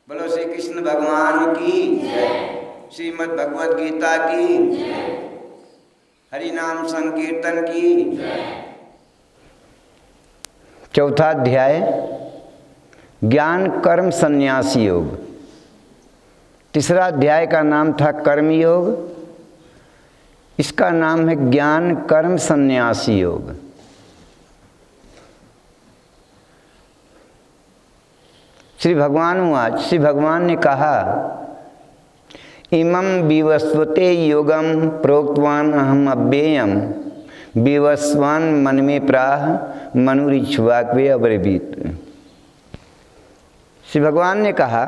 बोलो श्री कृष्ण भगवान की जय। श्रीमद् भगवद गीता की जय। हरि नाम संकीर्तन की जय। चौथा अध्याय ज्ञान कर्म संन्यास योग। तीसरा अध्याय का नाम था कर्म योग, इसका नाम है ज्ञान कर्म संन्यास योग। श्री भगवान ने कहा, इमं विवस्वते योगम प्रोक्तवान अहम अव्ययम विवस्वान मन में प्राह मनुरिच्छ्वाक्वे अब्रवीत। श्री भगवान ने कहा,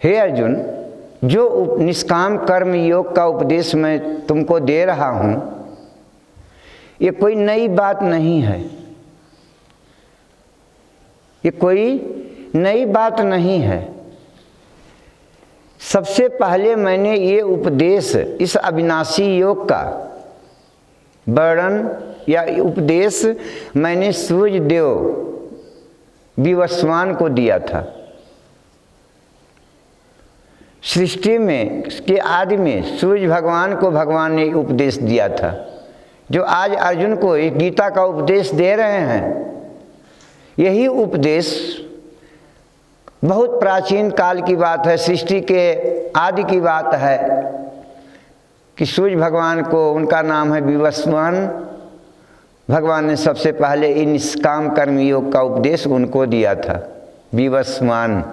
हे अर्जुन, जो निष्काम कर्म योग का उपदेश मैं तुमको दे रहा हूँ, ये कोई नई बात नहीं है। ये कोई नई बात नहीं है। सबसे पहले मैंने ये उपदेश, इस अविनाशी योग का वर्णन या उपदेश मैंने सूर्यदेव विवस्वान को दिया था। सृष्टि में के आदि में सूर्य भगवान को भगवान ने उपदेश दिया था। जो आज अर्जुन को एक गीता का उपदेश दे रहे हैं, यही उपदेश बहुत प्राचीन काल की बात है, सृष्टि के आदि की बात है कि सूर्य भगवान को, उनका नाम है विवस्वान, भगवान ने सबसे पहले इन निष्काम कर्म योग का उपदेश उनको दिया था। विवस्वान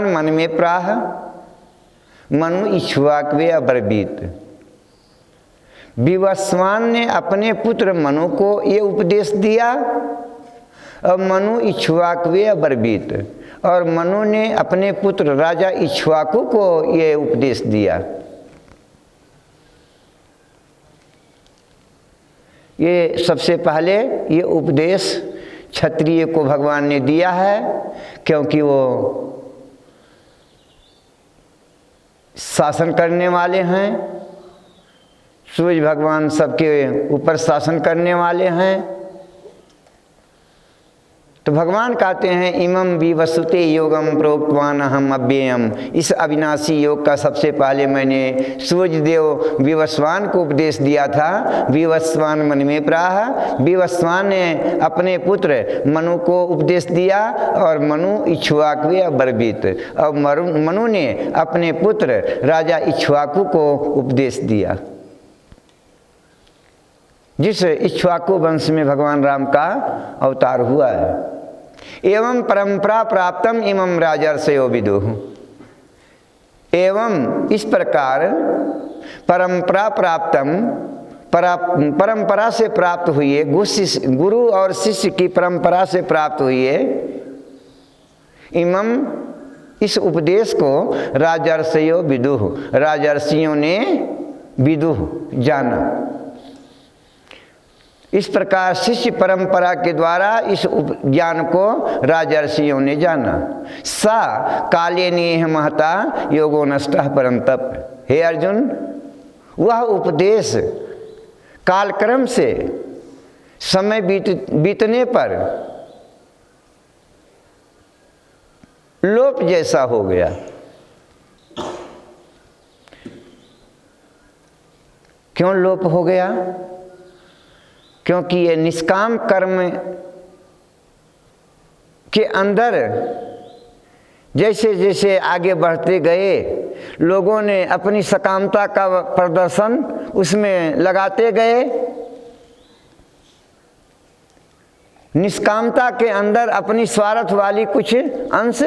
मन में प्राह मनु इच्छ्वाक्वे अब्रवीत। विवस्वान ने अपने पुत्र मनु को ये उपदेश दिया और मनु इच्छ्वाक्वे अब्रवीत, और मनु ने अपने पुत्र राजा इक्ष्वाकु को ये उपदेश दिया। ये सबसे पहले ये उपदेश क्षत्रिय को भगवान ने दिया है, क्योंकि वो शासन करने वाले हैं। सूर्य भगवान सबके ऊपर शासन करने वाले हैं। तो भगवान कहते हैं, इमं विवस्वते योगम प्रोक्तवान अहम अव्ययम। इस अविनाशी योग का सबसे पहले मैंने सूर्यदेव विवस्वान को उपदेश दिया था। विवस्वान मन में प्राह, विवस्वान ने अपने पुत्र मनु को उपदेश दिया और मनु इक्ष्वाक्वे अब्रवीत, और मनु ने अपने पुत्र राजा इक्ष्वाकु को उपदेश दिया, जिस इक्ष्वाकु वंश में भगवान राम का अवतार हुआ है। एवं परंपरा प्राप्तम इमं राजर्षयो विदुः। एवं इस प्रकार परंपरा प्राप्तम, परंपरा से प्राप्त हुई है, गुरु और शिष्य की परंपरा से प्राप्त हुई है। इमं इस उपदेश को राजर्षयो विदुः, राजर्षियों ने विदुः जाना। इस प्रकार शिष्य परंपरा के द्वारा इस ज्ञान को राजर्षियों ने जाना। सा काले नेह महता योगो नष्टः परंतप। हे अर्जुन, वह उपदेश कालक्रम से, समय बीतने पर लोप जैसा हो गया। क्यों लोप हो गया? क्योंकि ये निष्काम कर्म के अंदर जैसे जैसे आगे बढ़ते गए, लोगों ने अपनी सकामता का प्रदर्शन उसमें लगाते गए। निष्कामता के अंदर अपनी स्वार्थ वाली कुछ अंश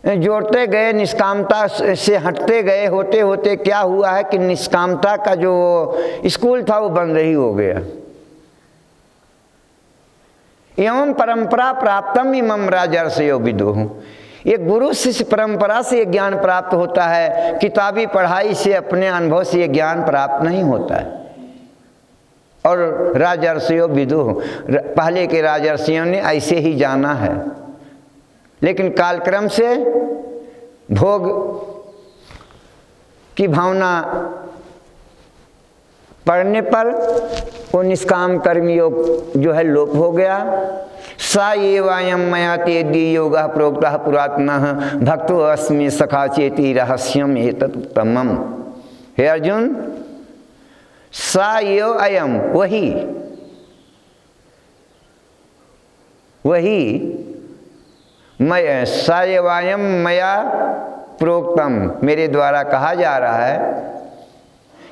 जोड़ते गए, निष्कामता से हटते गए। होते होते क्या हुआ है कि निष्कामता का जो स्कूल था वो बंद ही हो गया। एवं परंपरा प्राप्तम इमं राजर्षयो विदुः। ये गुरु शिष्य परंपरा से ये ज्ञान प्राप्त होता है, किताबी पढ़ाई से, अपने अनुभव से ये ज्ञान प्राप्त नहीं होता है। और राजर्षयो विदुः, पहले के राजर्षियों ने ऐसे ही जाना है, लेकिन कालक्रम से भोग की भावना पढ़ने पर वो निष्काम कर्म योग जो है लोप हो गया। सा ये वायम मया तेदी योग प्रोक्ता पुरातनः भक्तो अस्मि सखा चेति रहस्यम एतत्तमम्। हे अर्जुन, सा यो अयम, वही मैं सायवायम मया प्रोक्तम, मेरे द्वारा कहा जा रहा है,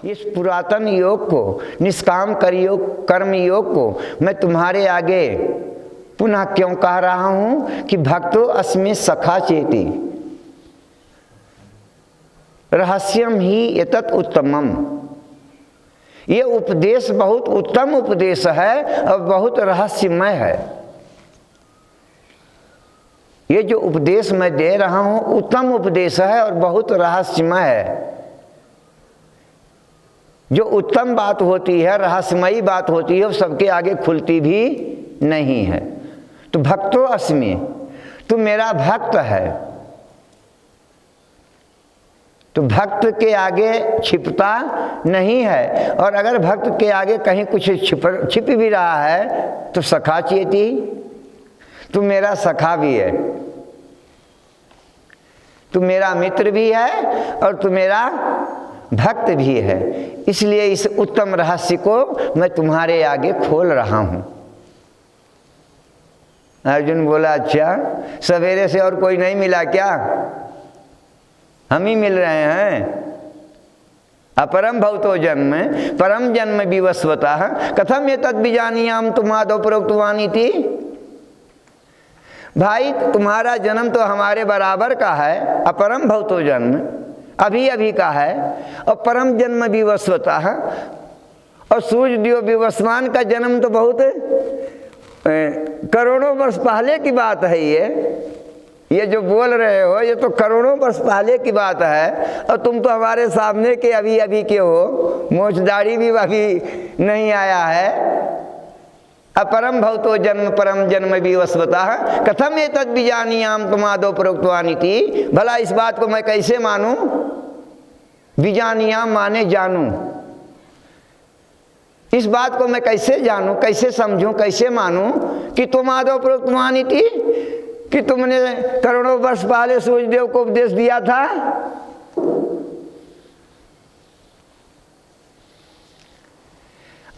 इस पुरातन योग को, निष्काम कर्म योग को मैं तुम्हारे आगे पुनः क्यों कह रहा हूं कि भक्तो अस्मि सखा चेति रहस्यम ही एतत् उत्तमम। ये उपदेश बहुत उत्तम उपदेश है और बहुत रहस्यमय है। ये जो उपदेश मैं दे रहा हूं उत्तम उपदेश है और बहुत रहस्यमय है। जो उत्तम बात होती है, रहस्यमयी बात होती है, वो सबके आगे खुलती भी नहीं है। तो भक्तो अस्मि, तू मेरा भक्त है, तो भक्त के आगे छिपता नहीं है। और अगर भक्त के आगे कहीं कुछ छिप भी रहा है तो सखा चेती, तू मेरा सखा भी है, तू मेरा मित्र भी है और तू मेरा भक्त भी है। इसलिए इस उत्तम रहस्य को मैं तुम्हारे आगे खोल रहा हूं। अर्जुन बोला, अच्छा सवेरे से और कोई नहीं मिला क्या? हम ही मिल रहे हैं। अपरम भवतो जन्म परम जन्म विवस्वतः कथम ये तद बीजानियाम तुमादो प्रोक्तवानी थी। भाई तुम्हारा जन्म तो हमारे बराबर का है, अपरम भवतो जन्म अभी अभी का है, और परम जन्म विवस्वतः, और सूर्य देव विवस्वान का जन्म तो बहुत करोड़ों वर्ष पहले की बात है। ये जो बोल रहे हो ये तो करोड़ों वर्ष पहले की बात है, और तुम तो हमारे सामने के अभी अभी के हो, मोछदाढ़ी भी अभी नहीं आया है। अपरम भवतो जन्म परम जन्म विवस्वतः कथम ये तद बीजानियाम तुमादो प्रोक्तवानी थी। भला इस बात को मैं कैसे मानूं? बीजानियाम माने जानूं। इस बात को मैं कैसे जानूं, कैसे समझूं, कैसे मानूं कि तुमादो प्रोक्तवानी थी, कि तुमने करोड़ों वर्ष पहले सूर्यदेव को उपदेश दिया था।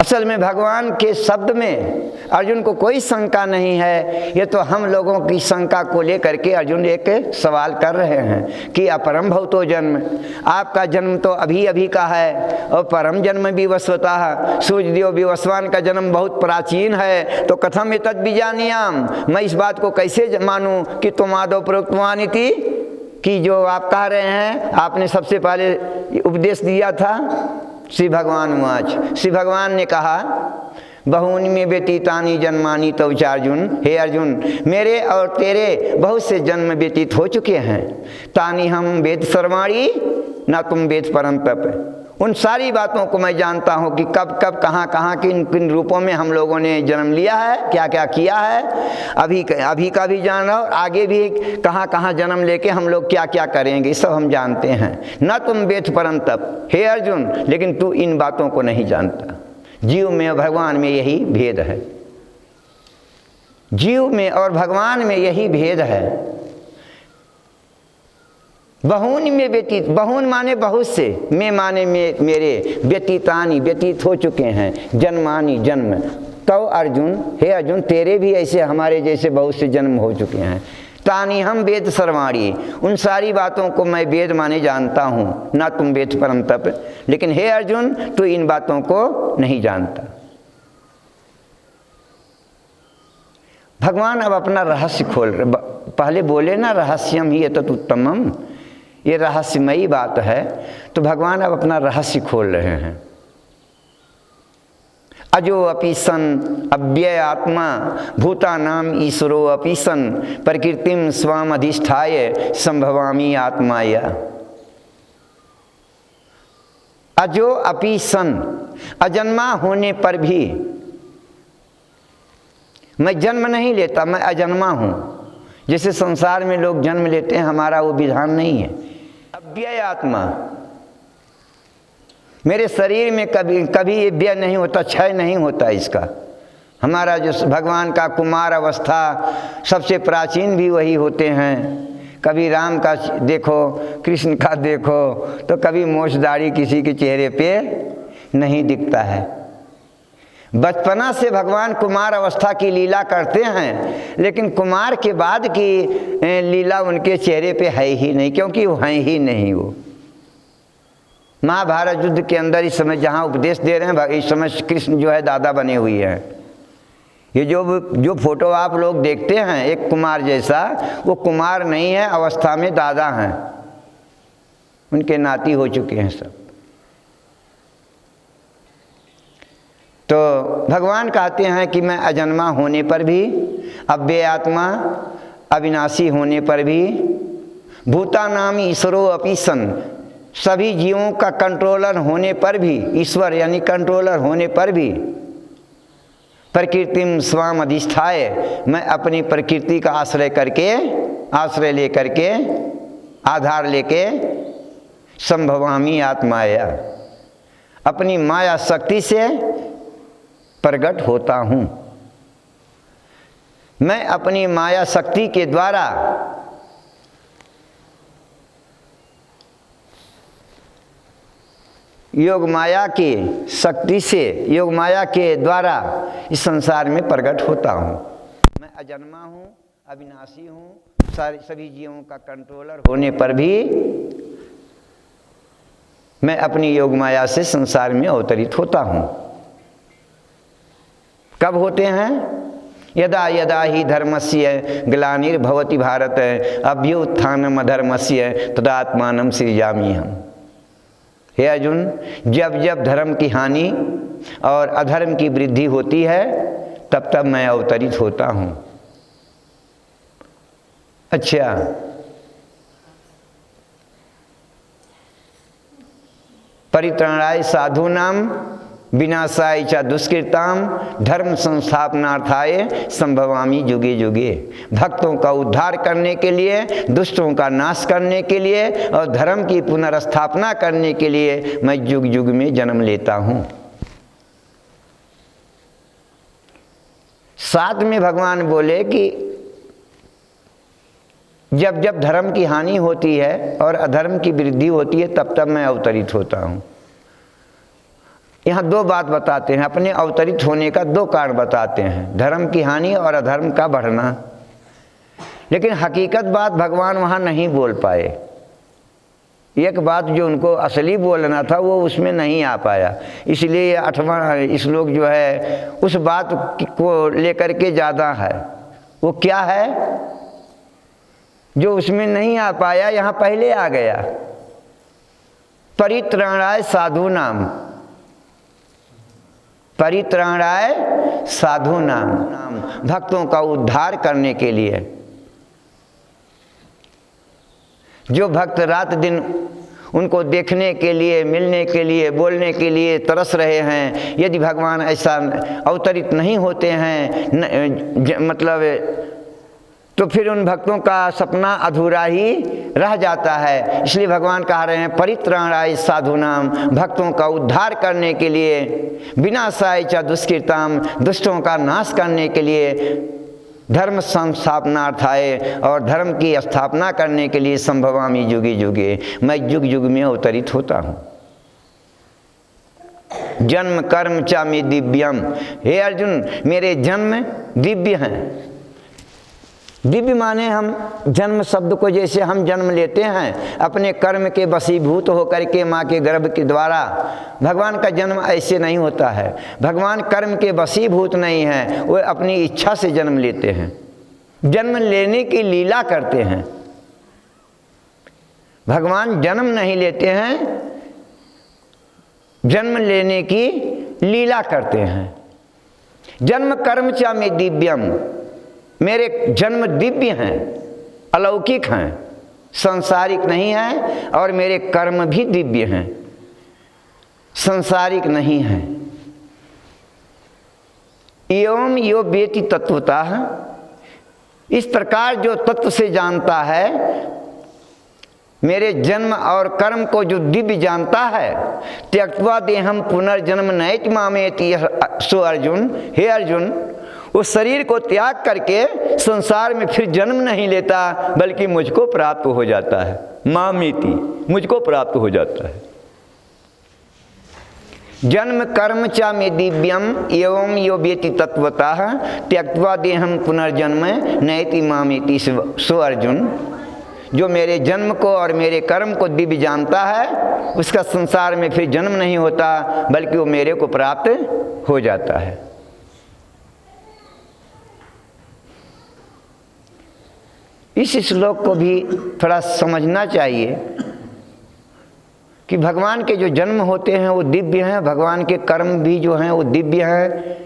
असल में भगवान के शब्द में अर्जुन को कोई शंका नहीं है। ये तो हम लोगों की शंका को लेकर के अर्जुन एक सवाल कर रहे हैं कि अपरम भवतो जन्म, आपका जन्म तो अभी अभी का है, और परम जन्म विवस्वतः, सूर्यदेव विवस्वान का जन्म बहुत प्राचीन है। तो कथम एतद् बीजानियाम, मैं इस बात को कैसे मानूं कि तुमादो प्रोक्तवानी थी, कि जो आप कह रहे हैं आपने सबसे पहले उपदेश दिया था। श्री भगवान वाच, श्री भगवान ने कहा, बहूनि में व्यतीतानि जन्मानि तव अर्जुन। हे अर्जुन, मेरे और तेरे बहुत से जन्म व्यतीत हो चुके हैं। तानि हम वेद सर्वाणी ना तुम वेद परम तप। उन सारी बातों को मैं जानता हूँ कि कब कब कहाँ कहाँ किन किन रूपों में हम लोगों ने जन्म लिया है, क्या क्या किया है, अभी का भी जान रहा हूँ, आगे भी कहाँ कहाँ जन्म लेके हम लोग क्या क्या करेंगे, सब हम जानते हैं। न तुम वेद परम तप। हे अर्जुन, लेकिन तू इन बातों को नहीं जानता। जीव में और भगवान में यही भेद है। जीव में और भगवान में यही भेद है। बहून में व्यतीत, बहून माने बहुत से, में माने मेरे, व्यतीतानी व्यतीत हो चुके हैं, जन्मानी जन्म। तो अर्जुन, हे अर्जुन, तेरे भी ऐसे हमारे जैसे बहुत से जन्म हो चुके हैं। तानी हम वेद सर्वाणी, उन सारी बातों को मैं वेद माने जानता हूँ, ना तुम वेद परम तप। लेकिन हे अर्जुन, तू इन बातों को नहीं जानता। भगवान अब अपना रहस्य खोल रहे। पहले बोले ना रहस्यम ही एतत् उत्तमम, ये रहस्यमयी बात है। तो भगवान अब अपना रहस्य खोल रहे हैं। अजो अपि सन अव्यय आत्मा भूतानाम ईश्वरो अपि सन प्रकृतिम स्वाम अधिष्ठाय संभवामि आत्माया। अजो अपि सन, अजन्मा होने पर भी मैं जन्म नहीं लेता, मैं अजन्मा हूँ। जैसे संसार में लोग जन्म लेते हैं, हमारा वो विधान नहीं है। अव्यय आत्मा, मेरे शरीर में कभी कभी ये व्यय नहीं होता, क्षय नहीं होता इसका। हमारा जो भगवान का कुमार अवस्था सबसे प्राचीन भी वही होते हैं। कभी राम का देखो, कृष्ण का देखो, तो कभी मोछ दाढ़ी किसी के चेहरे पे नहीं दिखता है। बचपना से भगवान कुमार अवस्था की लीला करते हैं, लेकिन कुमार के बाद की लीला उनके चेहरे पे है ही नहीं, क्योंकि वो हैं ही नहीं। वो महाभारत युद्ध के अंदर इस समय जहाँ उपदेश दे रहे हैं, इस समय कृष्ण जो है दादा बने हुए हैं। ये जो फोटो आप लोग देखते हैं एक कुमार जैसा, वो कुमार नहीं है, अवस्था में दादा हैं, उनके नाती हो चुके हैं सब। तो भगवान कहते हैं कि मैं अजन्मा होने पर भी, अव्यय आत्मा, अविनाशी होने पर भी, भूतानाम ईश्वरो अपि सन, सभी जीवों का कंट्रोलर होने पर भी, ईश्वर यानी कंट्रोलर होने पर भी, प्रकृतिम स्वाम अधिष्ठाय, मैं अपनी प्रकृति का आश्रय लेकर के, आधार लेके, संभवामी आत्माया, अपनी माया शक्ति से प्रकट होता हूँ। मैं अपनी माया शक्ति के द्वारा योग माया की शक्ति से, योग माया के द्वारा इस संसार में प्रकट होता हूँ। मैं अजन्मा हूँ, अविनाशी हूँ, सभी जीवों का कंट्रोलर होने पर भी मैं अपनी योग माया से संसार में अवतरित होता हूँ। कब होते हैं? यदा यदा ही धर्मस्य ग्लानिर्भवति भारत अभ्युत्थानम अधर्मस्य तदात्मानं सृजामि हम। हे अर्जुन, जब जब धर्म की हानि और अधर्म की वृद्धि होती है, तब तब मैं अवतरित होता हूँ। अच्छा, परित्राणाय साधूनाम विनाशाय च दुष्कृताम धर्म संस्थापनार्थाय संभवामि युगे युगे। भक्तों का उद्धार करने के लिए, दुष्टों का नाश करने के लिए और धर्म की पुनर्स्थापना करने के लिए मैं युग युग में जन्म लेता हूँ। साथ में भगवान बोले कि जब जब धर्म की हानि होती है और अधर्म की वृद्धि होती है, तब तब मैं अवतरित होता हूँ। यहाँ दो बात बताते हैं, अपने अवतरित होने का दो कारण बताते हैं, धर्म की हानि और अधर्म का बढ़ना। लेकिन हकीकत बात भगवान वहाँ नहीं बोल पाए। एक बात जो उनको असली बोलना था वो उसमें नहीं आ पाया, इसलिए 8वां श्लोक जो है उस बात को लेकर के ज़्यादा है। वो क्या है जो उसमें नहीं आ पाया, यहाँ पहले आ गया। परित्राणाय साधूनाम, परित्राणाय साधूनाम, भक्तों का उद्धार करने के लिए। जो भक्त रात दिन उनको देखने के लिए, मिलने के लिए, बोलने के लिए तरस रहे हैं, यदि भगवान ऐसा अवतरित नहीं होते हैं मतलब, तो फिर उन भक्तों का सपना अधूरा ही रह जाता है। इसलिए भगवान कह रहे हैं परित्राणाय साधूनाम, भक्तों का उद्धार करने के लिए, विनाशाय च दुष्कृताम, दुष्टों का नाश करने के लिए, धर्म संस्थापनार्थाय, और धर्म की स्थापना करने के लिए, संभवामि युगे युगे, मैं युग युग में अवतरित होता हूँ। जन्म कर्म च मे दिव्यम, हे अर्जुन मेरे जन्म दिव्य हैं। दिव्य माने हम जन्म शब्द को, जैसे हम जन्म लेते हैं अपने कर्म के वशीभूत होकर के माँ के गर्भ के द्वारा, भगवान का जन्म ऐसे नहीं होता है। भगवान कर्म के वशीभूत नहीं हैं, वो अपनी इच्छा से जन्म लेते हैं, जन्म लेने की लीला करते हैं। भगवान जन्म नहीं लेते हैं, जन्म लेने की लीला करते हैं। जन्म कर्म च मे दिव्यम, मेरे जन्म दिव्य हैं, अलौकिक हैं, सांसारिक नहीं हैं, और मेरे कर्म भी दिव्य हैं, सांसारिक नहीं हैं। एवं यो वेति तत्वतः, इस प्रकार जो तत्व से जानता है, मेरे जन्म और कर्म को जो दिव्य जानता है, त्यक्त्वा देहम पुनर्जन्म नैति मामेति, सो अर्जुन, हे अर्जुन, उस शरीर को त्याग करके संसार में फिर जन्म नहीं लेता, बल्कि मुझको प्राप्त हो जाता है। मामेति, मुझको प्राप्त हो जाता है। जन्म कर्म च मे दिव्यम एवं यो वेति तत्वतः त्यक्त्वा देहम पुनर्जन्म नैति मामेति, सो अर्जुन, जो मेरे जन्म को और मेरे कर्म को दिव्य जानता है, उसका संसार में फिर जन्म नहीं होता, बल्कि वो मेरे को प्राप्त हो जाता है। इस श्लोक को भी थोड़ा समझना चाहिए कि भगवान के जो जन्म होते हैं वो दिव्य हैं, भगवान के कर्म भी जो हैं वो दिव्य हैं।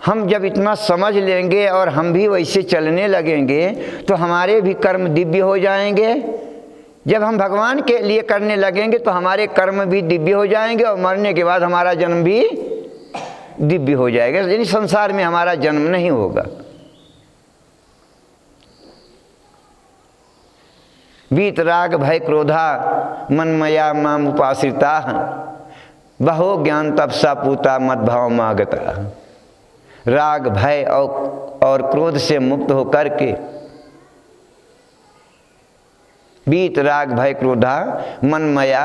हम जब इतना समझ लेंगे और हम भी वैसे चलने लगेंगे तो हमारे भी कर्म दिव्य हो जाएंगे। जब हम भगवान के लिए करने लगेंगे तो हमारे कर्म भी दिव्य हो जाएंगे और मरने के बाद हमारा जन्म भी दिव्य हो जाएगा, यानी संसार में हमारा जन्म नहीं होगा। वीतराग भय क्रोधा मनमया माम उपाश्रिता, बहो ज्ञान तपसा पूता मद्भाव मागता। राग भय और क्रोध से मुक्त होकर के, बीत राग भय क्रोधा मनमया,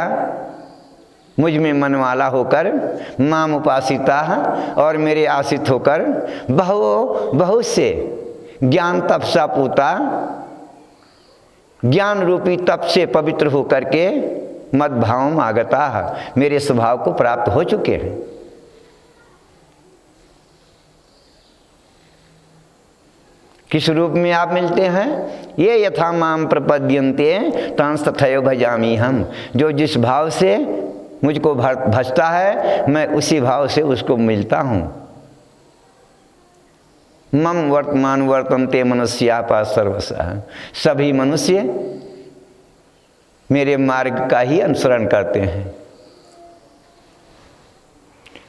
मुझ में मन वाला होकर, माम उपासिता, और मेरे आश्रित होकर, बहुत से ज्ञान तपसा पूता, ज्ञान रूपी तप से पवित्र होकर के, मद्भाव आगता, मेरे स्वभाव को प्राप्त हो चुके हैं। किस रूप में आप मिलते हैं? ये यथा माम प्रपद्यन्ते तांस तथैव भजामि हम, जो जिस भाव से मुझको भजता है मैं उसी भाव से उसको मिलता हूँ। मम वर्तमान वर्तन्ते मनुष्यापा सर्वशः, सभी मनुष्य मेरे मार्ग का ही अनुसरण करते हैं।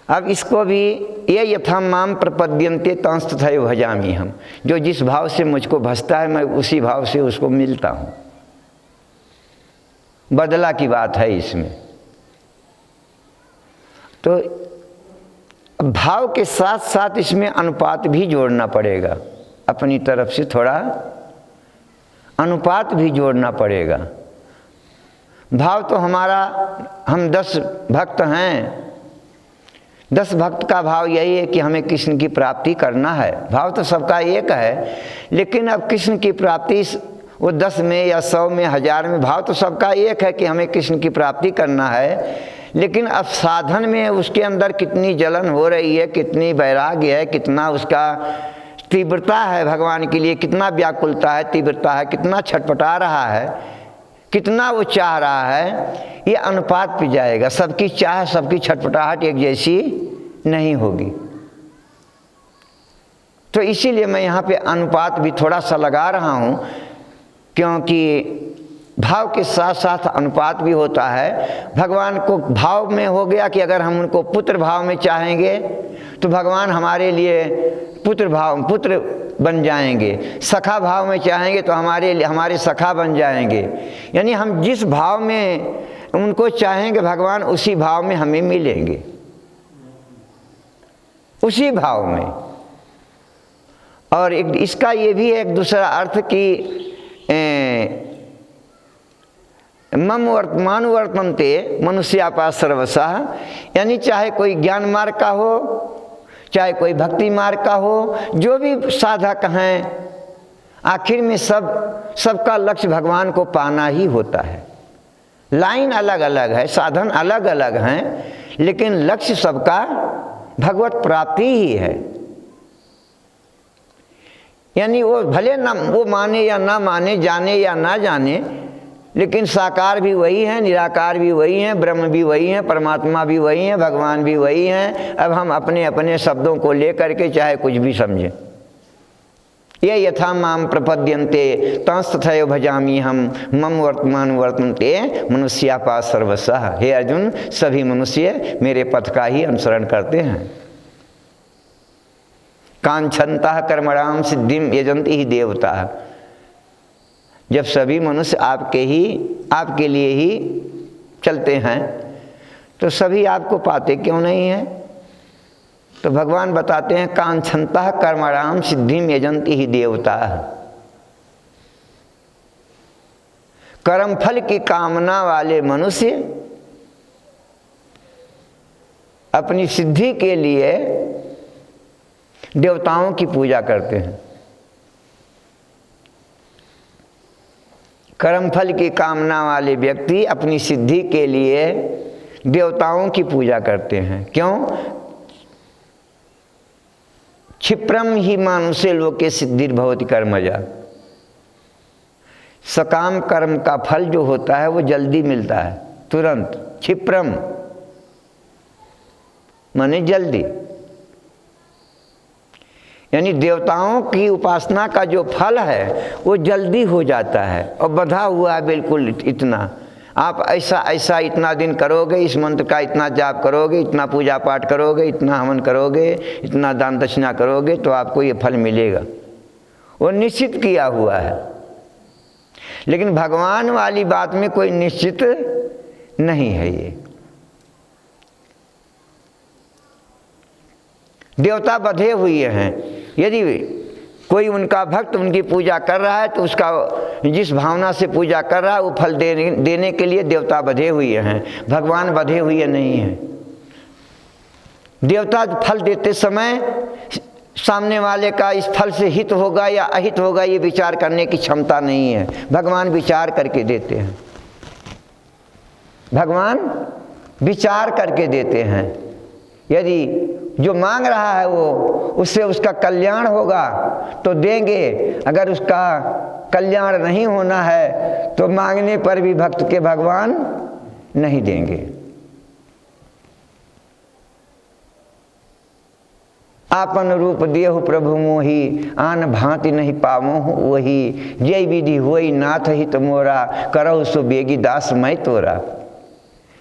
अब इसको भी, ये यथा माम प्रपद्यन्ते तांस तथैव भजामि हम, जो जिस भाव से मुझको भजता है मैं उसी भाव से उसको मिलता हूँ। बदला की बात है इसमें। तो भाव के साथ साथ इसमें अनुपात भी जोड़ना पड़ेगा, अपनी तरफ से थोड़ा अनुपात भी जोड़ना पड़ेगा। भाव तो हमारा, हम 10 भक्त हैं, 10 भक्त का भाव यही है कि हमें कृष्ण की प्राप्ति करना है। भाव तो सबका एक है, लेकिन अब कृष्ण की प्राप्ति वो 10 में या 100 में 1000 में, भाव तो सबका एक है कि हमें कृष्ण की प्राप्ति करना है। लेकिन अब साधन में उसके अंदर कितनी जलन हो रही है, कितनी वैराग्य है, कितना उसका तीव्रता है भगवान के लिए, कितना व्याकुलता है, तीव्रता है, कितना छटपटा रहा है, कितना वो चाह रहा है, ये अनुपात पे जाएगा। सबकी चाह, सबकी छटपटाहट एक जैसी नहीं होगी। तो इसीलिए मैं यहाँ पे अनुपात भी थोड़ा सा लगा रहा हूँ, क्योंकि भाव के साथ साथ अनुपात भी होता है। भगवान को भाव में हो गया कि अगर हम उनको पुत्र भाव में चाहेंगे तो भगवान हमारे लिए पुत्र बन जाएंगे। सखा भाव में चाहेंगे तो हमारे सखा बन जाएंगे। यानी हम जिस भाव में उनको चाहेंगे भगवान उसी भाव में हमें मिलेंगे, उसी भाव में। और एक इसका ये भी एक दूसरा अर्थ कि मम वर्तमान वर्तन्ते मनुष्यापा सर्वशः, यानी चाहे कोई ज्ञान मार्ग का हो, चाहे कोई भक्ति मार्ग का हो, जो भी साधक हैं, आखिर में सबका लक्ष्य भगवान को पाना ही होता है। लाइन अलग अलग है, साधन अलग अलग हैं, लेकिन लक्ष्य सबका भगवत प्राप्ति ही है। यानी वो भले ना वो माने या ना माने, जाने या ना जाने, लेकिन साकार भी वही है, निराकार भी वही है, ब्रह्म भी वही है, परमात्मा भी वही है, भगवान भी वही हैं। अब हम अपने अपने शब्दों को लेकर के चाहे कुछ भी समझें। ये यथा माम प्रपद्यन्ते तांस तथैव भजामि हम, मम वर्तमान वर्तन्ते मनुष्यापा सर्वशः। हे अर्जुन, सभी मनुष्य मेरे पथ का ही अनुसरण करते हैं। कांक्षन्तः कर्मणां सिद्धिं यजन्ति ही देवता, जब सभी मनुष्य आपके लिए ही चलते हैं तो सभी आपको पाते क्यों नहीं हैं? तो भगवान बताते हैं कांक्षन्तः कर्मणां सिद्धिं यजन्ति ही देवता। कर्मफल की कामना वाले मनुष्य अपनी सिद्धि के लिए देवताओं की पूजा करते हैं। कर्मफल की कामना वाले व्यक्ति अपनी सिद्धि के लिए देवताओं की पूजा करते हैं। क्यों? क्षिप्रम ही मानुषे लोके सिद्धिर्भवति कर्मजा। सकाम कर्म का फल जो होता है वो जल्दी मिलता है, तुरंत। क्षिप्रम माने जल्दी, यानी देवताओं की उपासना का जो फल है वो जल्दी हो जाता है और बंधा हुआ है बिल्कुल। इतना आप ऐसा इतना दिन करोगे, इस मंत्र का इतना जाप करोगे, इतना पूजा पाठ करोगे, इतना हवन करोगे, इतना दान दक्षिणा करोगे तो आपको ये फल मिलेगा, वो निश्चित किया हुआ है। लेकिन भगवान वाली बात में कोई निश्चित नहीं है। ये देवता बंधे हुए हैं। यदि कोई उनका भक्त उनकी पूजा कर रहा है तो उसका जिस भावना से पूजा कर रहा है वो फल देने के लिए देवता बंधे हुए हैं, भगवान बंधे हुए नहीं हैं। देवता फल देते समय सामने वाले का इस फल से हित होगा या अहित होगा ये विचार करने की क्षमता नहीं है। भगवान विचार करके देते हैं, भगवान विचार करके देते हैं। यदि जो मांग रहा है वो उससे उसका कल्याण होगा तो देंगे, अगर उसका कल्याण नहीं होना है तो मांगने पर भी भक्त के भगवान नहीं देंगे। आपन रूप देहु प्रभु मोहि, आन भांति नहीं पावहु वही, जय विधि होई नाथ हित मोरा, करहु सो बेगी दास मैं तोरा।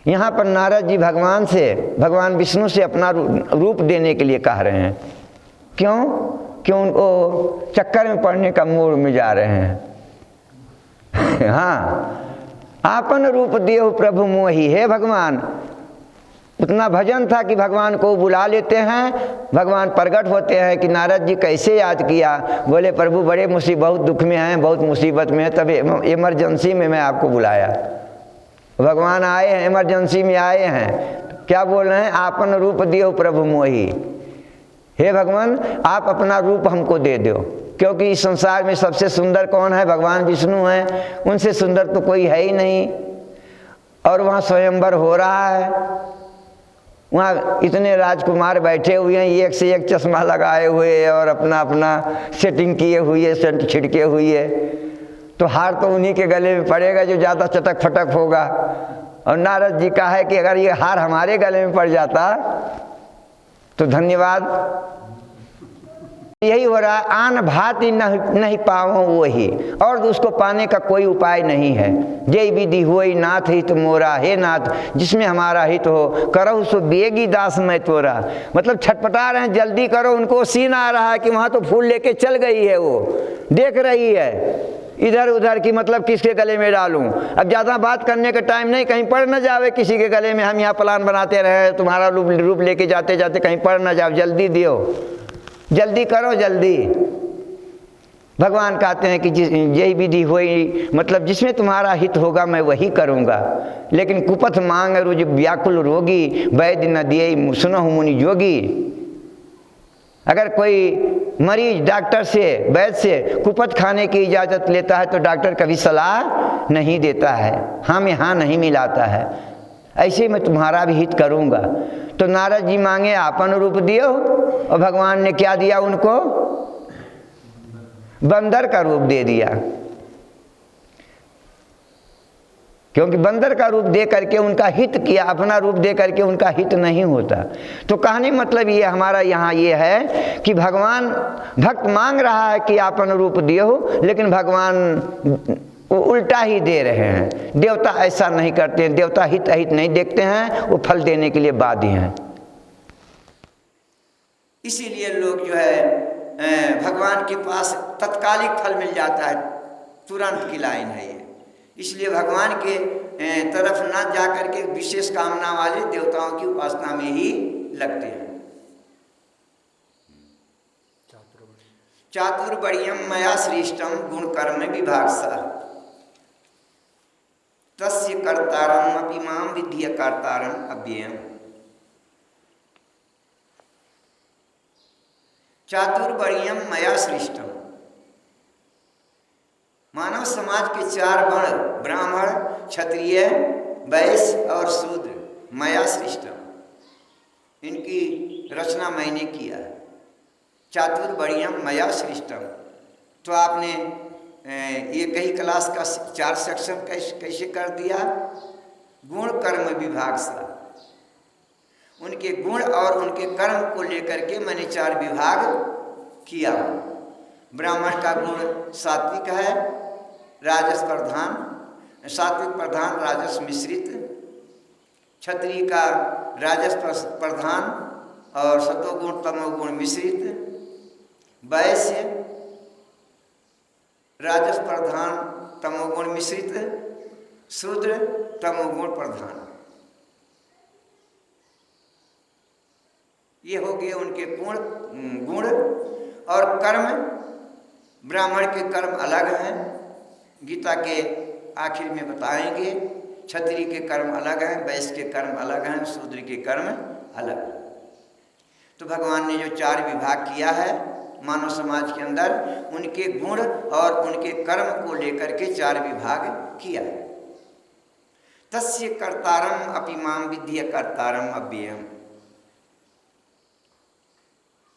यहाँ पर नारद जी भगवान विष्णु से अपना रूप देने के लिए कह रहे हैं। क्यों? क्यों उनको चक्कर में पड़ने का मूड में जा रहे हैं। हाँ, आपन रूप देहु प्रभु मोहि। हे भगवान, उतना भजन था कि भगवान को बुला लेते हैं, भगवान प्रकट होते हैं कि नारद जी कैसे याद किया? बोले प्रभु बड़े बहुत दुख में हैं, बहुत मुसीबत में है, तब इमरजेंसी में मैं आपको बुलाया। भगवान आए हैं, इमरजेंसी में आए हैं। क्या बोल रहे हैं? आपन रूप देहु प्रभु मोहि। हे भगवान, आप अपना रूप हमको दे दो, क्योंकि इस संसार में सबसे सुंदर कौन है? भगवान विष्णु हैं, उनसे सुंदर तो कोई है ही नहीं। और वहाँ स्वयंवर हो रहा है, वहाँ इतने राजकुमार बैठे हुए हैं, एक से एक चश्मा लगाए हुए और अपना अपना सेटिंग किए हुए, सेंट छिड़के हुए। तो हार तो उन्हीं के गले में पड़ेगा जो ज़्यादा चटक फटक होगा। और नारद जी का है कि अगर ये हार हमारे गले में पड़ जाता तो धन्यवाद। यही हो रहा है, आन भांति नहीं पावो वही, और उसको पाने का कोई उपाय नहीं है। जय विधि होई नाथ हित मोरा। हे नाथ, जिसमें हमारा हित हो, करहु सो बेगी दास मैं तोरा। मतलब छटपटा रहे हैं, जल्दी करो। उनको सीन आ रहा है कि वहाँ तो फूल लेके चल गई है, वो देख रही है इधर उधर की, मतलब किसके गले में डालूं। अब ज़्यादा बात करने का टाइम नहीं, कहीं पड़ न जावे किसी के गले में। हम यहाँ प्लान बनाते रहे, तुम्हारा रूप लेके जाते जाते कहीं पड़ न जाओ। जल्दी दियो, जल्दी करो, जल्दी। भगवान कहते हैं कि यही विधि होई, मतलब जिसमें तुम्हारा हित होगा मैं वही करूँगा। लेकिन कुपथ मांग रुज व्याकुल रोगी, वैद्य न दिए सुनहु मुनि जोगी। अगर कोई मरीज डॉक्टर से, वैद्य से कुपथ खाने की इजाज़त लेता है तो डॉक्टर कभी सलाह नहीं देता है, हाँ में हाँ नहीं मिलाता है। ऐसे मैं तुम्हारा भी हित करूँगा। तो नारद जी मांगे आपन रूप दियो, और भगवान ने क्या दिया उनको? बंदर का रूप दे दिया। क्योंकि बंदर का रूप दे करके उनका हित किया, अपना रूप दे करके उनका हित नहीं होता। तो कहने मतलब ये हमारा यहाँ ये है कि भगवान, भक्त मांग रहा है कि आपन रूप दियो, लेकिन भगवान वो उल्टा ही दे रहे हैं। देवता ऐसा नहीं करते हैं, देवता हित अहित नहीं देखते हैं, वो फल देने के लिए बाध्य हैं। इसीलिए लोग जो है भगवान के पास तत्कालिक फल मिल जाता है, तुरंत की लाइन है ये। इसलिए भगवान के तरफ न जा करके विशेष कामना वाले देवताओं की उपासना में ही लगते हैं। चातुर्वर्ण्यम मया सृष्टम गुण कर्म विभागसा तस्य कर्तारम अपि माम विद्धि कर्तारम अव्ययम्। चातुर्वर्ण्यम मया सृष्टम, मानव समाज के 4 वर्ण ब्राह्मण, क्षत्रिय, वैश्य और शूद्र मया सृष्टम, इनकी रचना मैंने किया है। चातुर्वर्ण्यम मया सृष्टम, तो आपने ये कई क्लास का 4 सेक्शन कैसे कर दिया? गुण कर्म विभाग से, उनके गुण और उनके कर्म को लेकर के मैंने 4 विभाग किया। ब्राह्मण का गुण सात्विक है, राजस प्रधान, सात्विक प्रधान राजस मिश्रित। क्षत्रिय का राजस प्रधान और सतोगुण तमोगुण मिश्रित। वैश्य राजस प्रधान तमोगुण मिश्रित। शूद्र तमोगुण प्रधान। ये हो गए उनके गुण और कर्म। ब्राह्मण के कर्म अलग हैं, गीता के आखिर में बताएंगे। क्षत्रिय के कर्म अलग हैं, वैश्य के कर्म अलग हैं, शूद्र के कर्म अलग हैं। तो भगवान ने जो 4 विभाग किया है मानव समाज के अंदर, उनके गुण और उनके कर्म को लेकर के 4 विभाग किया है। तस्य कर्तारम अपि माम विद्धि कर्तारम अव्ययम्,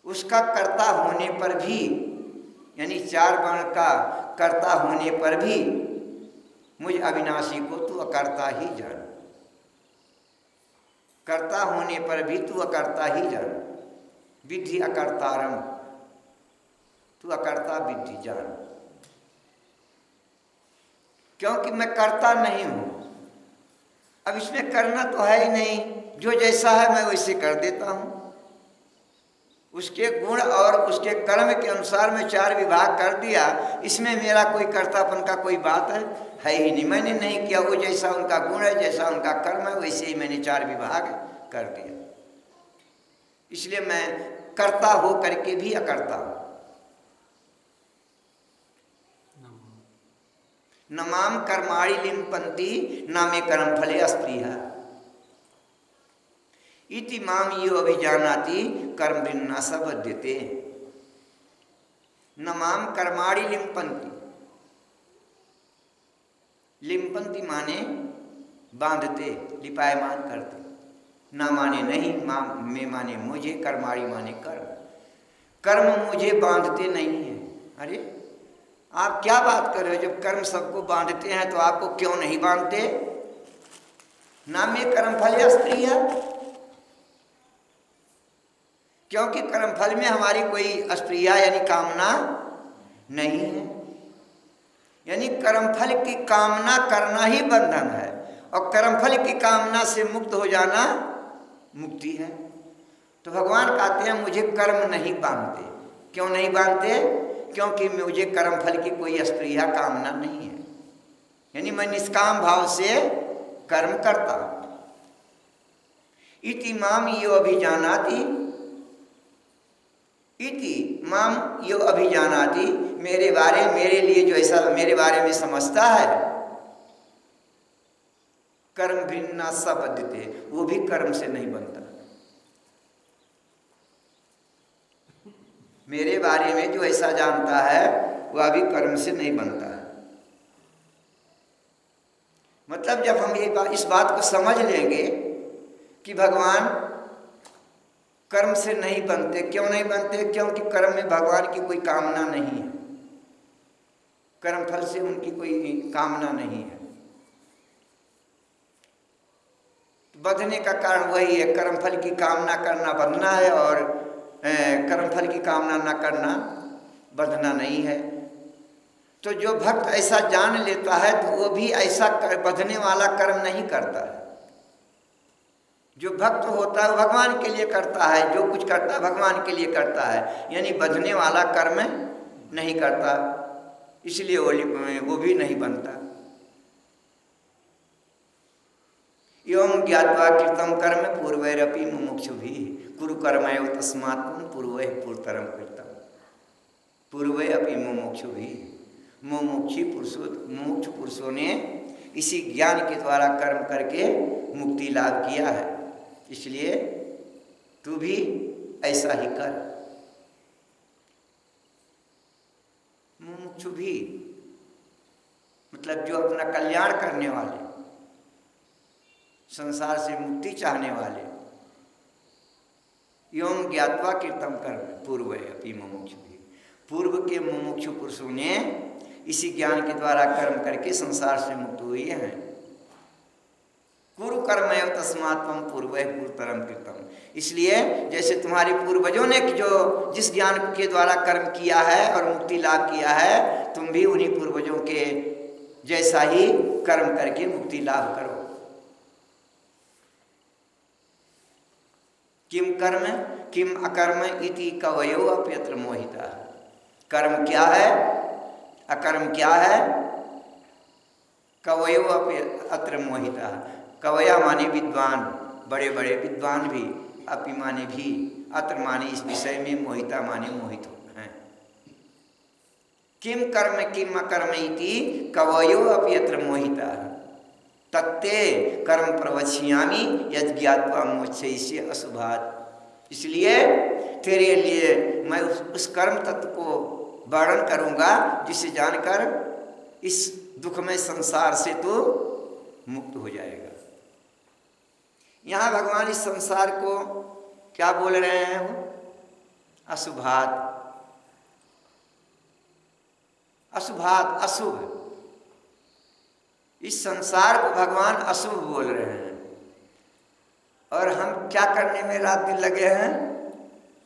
उसका कर्ता होने पर भी, यानी 4 वर्ण का कर्ता होने पर भी मुझ अविनाशी को तू अकर्ता ही जान। कर्ता होने पर भी तू अकर्ता ही जान। विद्धि अकर्तारम, तू अकर्ता विद्धि जान, क्योंकि मैं कर्ता नहीं हूं। अब इसमें करना तो है ही नहीं, जो जैसा है मैं वैसे कर देता हूं। उसके गुण और उसके कर्म के अनुसार मैं 4 विभाग कर दिया, इसमें मेरा कोई कर्तापन का कोई बात है ही नहीं। मैंने नहीं किया, वो जैसा उनका गुण है, जैसा उनका कर्म है, वैसे ही मैंने 4 विभाग कर दिया। इसलिए मैं कर्ता हो करके भी अकर्ता हूं। नमाम कर्माणि लिम्पन्ति नामे कर्म फले अस्पृहा इति माम यो अभिजानाति कर्म भिन्ना स बध्यते। नमाम कर्माणि लिम्पन्ति, लिम्पन्ति माने बांधते, लिपायमान करते। ना माने नहीं, में माने मुझे, कर्माणि माने कर्म। कर्म मुझे बांधते नहीं है। अरे आप क्या बात कर रहे हो? जब कर्म सबको बांधते हैं तो आपको क्यों नहीं बांधते? नामे कर्म फले अस्पृहा, क्योंकि कर्मफल में हमारी कोई अस्पृहा यानी कामना नहीं है। यानी कर्मफल की कामना करना ही बंधन है, और कर्मफल की कामना से मुक्त हो जाना मुक्ति है। तो भगवान कहते हैं मुझे कर्म नहीं बांधते। क्यों नहीं बांधते? क्योंकि मुझे कर्मफल की कोई अस्पृहा कामना नहीं है, यानी मैं निष्काम भाव से कर्म करता हूं। इति माम यो अभिजानाति, इति माम यो अभिजानाति, मेरे लिए जो ऐसा मेरे बारे में समझता है, कर्म भिन्ना स बध्यते, वो भी कर्म से नहीं बनता। मेरे बारे में जो ऐसा जानता है वह भी कर्म से नहीं बनता है। मतलब जब हम इस बात को समझ लेंगे कि भगवान कर्म से नहीं बनते। क्यों नहीं बनते? क्योंकि कर्म में भगवान की कोई कामना नहीं है, कर्मफल से उनकी कोई कामना नहीं है। बंधने का कारण वही है, कर्मफल की कामना करना बंधना है, और कर्मफल की कामना न करना बंधना नहीं है। तो जो भक्त ऐसा जान लेता है तो वो भी ऐसा बंधने वाला कर्म नहीं करता है। जो भक्त होता है भगवान के लिए करता है, जो कुछ करता है भगवान के लिए करता है, यानी बंधने वाला कर्म नहीं करता। इसलिए वो भी नहीं बनता। एवं ज्ञात्वा कृतं कर्म पूर्वैरपि मुमुक्षुभिः कुरु कर्मैव तस्मात् पूर्वैः पूर्वतरं कृतं। पूर्वैरपि मुमुक्षुभिः, मुमुक्षु पुरुषों ने इसी ज्ञान के द्वारा कर्म करके मुक्ति लाभ किया है, इसलिए तू भी ऐसा ही कर। मुमुक्षु भी मतलब जो अपना कल्याण करने वाले, संसार से मुक्ति चाहने वाले। एवं ज्ञात्वा कृतं कर्म पूर्व अपि मुमुक्षु भी, पूर्व के मुमुक्षु पुरुषों ने इसी ज्ञान के द्वारा कर्म करके संसार से मुक्त हुए हैं। कुरु कर्मैव तस्मात् त्वं पूर्वैः पूर्वतरं कृतं, इसलिए जैसे तुम्हारे पूर्वजों ने जो जिस ज्ञान के द्वारा कर्म किया है और मुक्ति लाभ किया है, तुम भी उन्हीं पूर्वजों के जैसा ही कर्म करके मुक्ति लाभ करो। किम कर्म किम अकर्म इति कवयो अप्यत्र मोहिता। कर्म क्या है, अकर्म क्या है, कवयो अत्र मोहिता। कवया माने विद्वान, बड़े बड़े विद्वान भी, अपि माने भी, अत्र माने इस विषय में, मोहिता माने मोहित हैं। किम कर्म किम अकर्म इति कवयो अपि अत्र मोहिता तत्ते कर्म प्रवक्ष्यामि यद् ज्ञात्वा मोक्षयिष्ये अशुभात्। इसलिए तेरे लिए मैं उस कर्म तत्व को वर्णन करूँगा जिसे जानकर इस दुखमय संसार से तो मुक्त हो जाएगा। यहाँ भगवान इस संसार को क्या बोल रहे हैं, अशुभात। अशुभात अशुभ, इस संसार को भगवान अशुभ बोल रहे हैं। और हम क्या करने में रात दिन लगे हैं,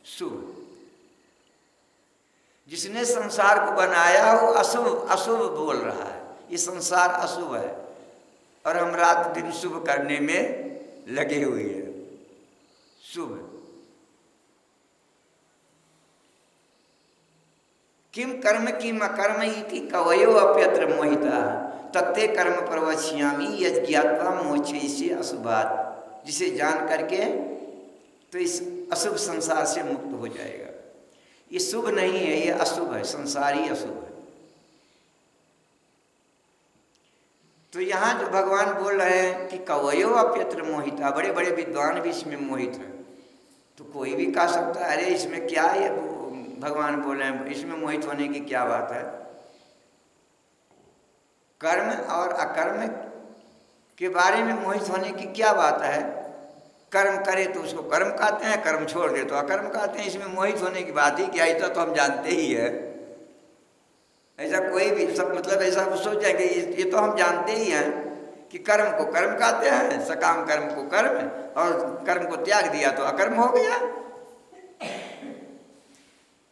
शुभ। जिसने संसार को बनाया वो अशुभ अशुभ बोल रहा है, ये संसार अशुभ है और हम रात दिन शुभ करने में लगे हुए हैं, शुभ। किम कर्म किम अकर्म इति कवयो अप्यत्र मोहिता तत्ते कर्म प्रवक्ष्यामि यद् ज्ञात्वा मोक्षयिष्ये अशुभात्। जिसे जान करके तो इस अशुभ संसार से मुक्त हो जाएगा। ये शुभ नहीं है, ये अशुभ है, संसार ही अशुभ है। तो यहाँ जो भगवान बोल रहे हैं कि कवयो अप्यत्र मोहिता, बड़े बड़े विद्वान भी इसमें मोहित हैं। तो कोई भी कह सकता है अरे इसमें क्या है, भगवान बोल रहे हैं इसमें मोहित होने की क्या बात है। कर्म और अकर्म के बारे में मोहित होने की क्या बात है। कर्म करे तो उसको कर्म कहते हैं, कर्म छोड़ दे तो अकर्म कहते हैं। इसमें मोहित होने की बात ही क्या, ऐसा तो हम जानते ही है। ऐसा कोई भी सब मतलब ऐसा सोच जाएंगे, ये तो हम जानते ही हैं कि कर्म को कर्म कहते हैं, सकाम कर्म को कर्म, और कर्म को त्याग दिया तो अकर्म हो गया।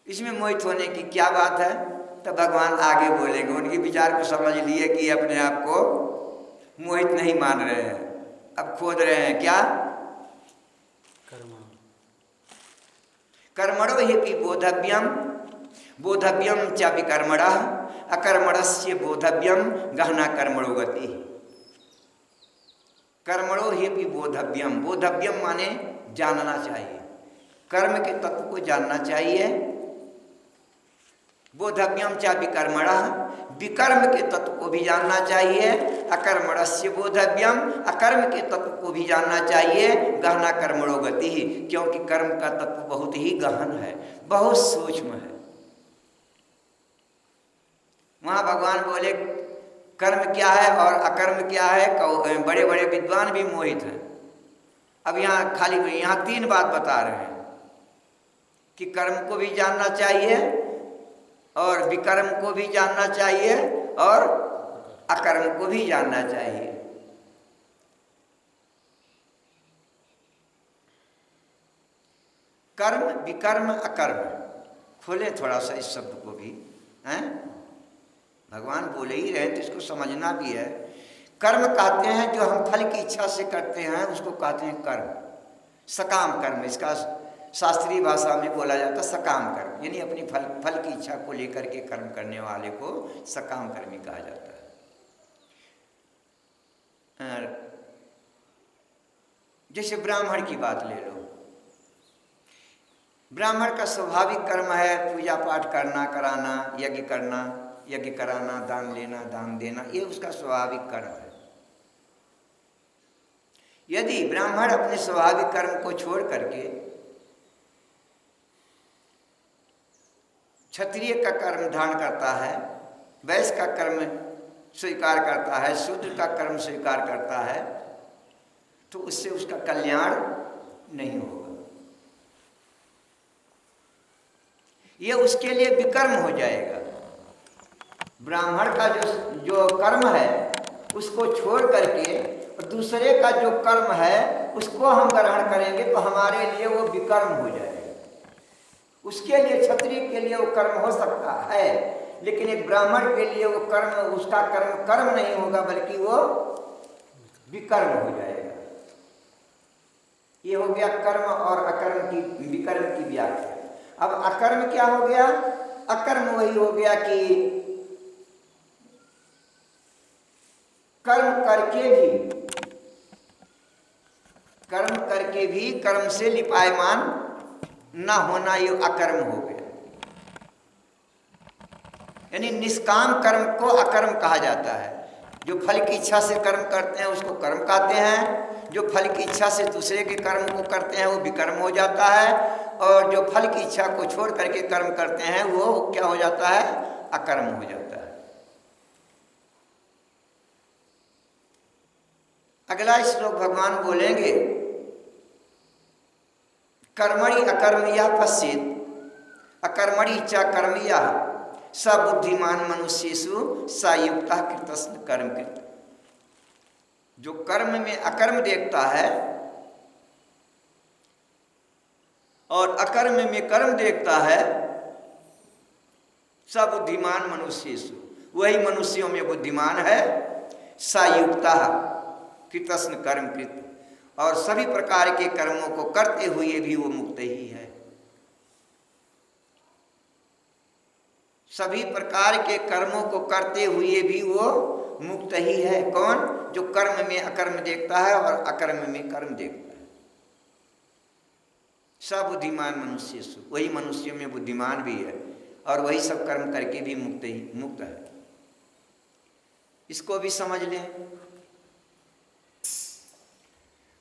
इसमें मोहित होने की क्या बात है। तो भगवान आगे बोलेंगे, उनके विचार को समझ लिए कि अपने आप को मोहित नहीं मान रहे हैं, अब खोद रहे हैं क्या, कर्मणो हि बोधव्यम बोधव्यम च विकर्मणः अकर्मणस्य बोधव्यम गहना कर्मणो गति। कर्मणो हि बोधव्यम, बोधव्यम माने जानना चाहिए, कर्म के तत्व को जानना चाहिए। बोधव्यम च विकर्मणः, विकर्म के तत्व को भी जानना चाहिए। अकर्मणस्य बोधव्यम, अकर्म के तत्व को भी जानना चाहिए। गहना कर्मणो गति, क्योंकि कर्म का तत्व बहुत ही गहन है, बहुत सूक्ष्म है। वहाँ भगवान बोले कर्म क्या है और अकर्म क्या है, बड़े बड़े विद्वान भी मोहित हैं। अब यहाँ खाली यहाँ तीन बात बता रहे हैं कि कर्म को भी जानना चाहिए और विकर्म को भी जानना चाहिए और अकर्म को भी जानना चाहिए। कर्म विकर्म अकर्म, खोले थोड़ा सा इस शब्द को भी, हैं भगवान बोले ही रहे तो इसको समझना भी है। कर्म कहते हैं जो हम फल की इच्छा से करते हैं उसको कहते हैं कर्म, सकाम कर्म। इसका शास्त्रीय भाषा में बोला जाता सकाम कर्म, यानी अपनी फल की इच्छा को लेकर के कर्म करने वाले को सकाम कर्मी कहा जाता है। जैसे ब्राह्मण की बात ले लो, ब्राह्मण का स्वाभाविक कर्म है पूजा पाठ करना, कराना, यज्ञ कराना, दान लेना, दान देना, ये उसका स्वाभाविक कर्म है। यदि ब्राह्मण अपने स्वाभाविक कर्म को छोड़ करके क्षत्रिय का कर्म धारण करता है, वैश्य का कर्म स्वीकार करता है, शूद्र का कर्म स्वीकार करता है, तो उससे उसका कल्याण नहीं होगा। ये उसके लिए विकर्म हो जाएगा। ब्राह्मण का जो कर्म है उसको छोड़ करके और दूसरे का जो कर्म है उसको हम ग्रहण करेंगे तो हमारे लिए वो विकर्म हो जाएगा। उसके लिए, क्षत्रिय के लिए वो कर्म हो सकता है, लेकिन एक ब्राह्मण के लिए वो कर्म, उसका कर्म नहीं होगा, बल्कि वो विकर्म हो जाएगा। ये हो गया कर्म और अकर्म की, विकर्म की व्याख्या। अब अकर्म क्या हो गया? अकर्म वही हो गया कि कर्म करके भी कर्म से लिपायमान न होना, ये अकर्म हो गया। यानी निष्काम कर्म को अकर्म कहा जाता है। जो फल की इच्छा से कर्म करते हैं उसको कर्म कहते हैं, जो फल की इच्छा से दूसरे के कर्म को करते हैं वो विकर्म हो जाता है, और जो फल की इच्छा को छोड़ करके कर्म करते हैं वो क्या हो जाता है? अकर्म हो जाता है। अगला श्लोक भगवान बोलेंगे, कर्मणि अकर्मया पश्येत्, अकर्मणि च कर्मया स बुद्धिमान मनुष्येषु स युक्तः कृतस्न कर्म कृत। जो कर्म में अकर्म देखता है और अकर्म में कर्म देखता है, स बुद्धिमान मनुष्येषु, वही मनुष्यों में बुद्धिमान है। स युक्तः कृतस्न कर्म कृत, और सभी प्रकार के कर्मों को करते हुए भी वो मुक्त ही है। सभी प्रकार के कर्मों को करते हुए भी वो मुक्त ही है। कौन? जो कर्म में अकर्म देखता है और अकर्म में कर्म देखता है। सब बुद्धिमान मनुष्य, वही मनुष्यों में बुद्धिमान भी है और वही सब कर्म करके भी मुक्त है। इसको भी समझ लें।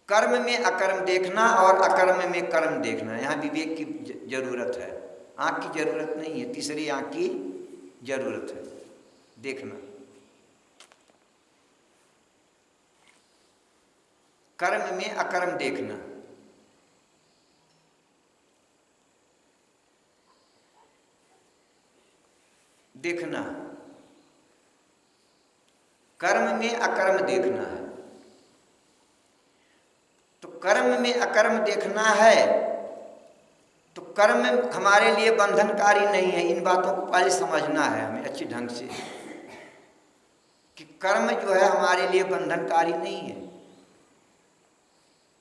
कर्म में अकर्म देखना और अकर्म में कर्म देखना, यहाँ विवेक की जरूरत है। आँख की जरूरत नहीं है, तीसरी आँख की जरूरत है। देखना, कर्म में अकर्म देखना। देखना, कर्म में अकर्म देखना है। तो कर्म में अकर्म देखना है तो कर्म हमारे लिए बंधनकारी नहीं है। इन बातों को पहले समझना है हमें अच्छी ढंग से कि कर्म जो है हमारे लिए बंधनकारी नहीं है।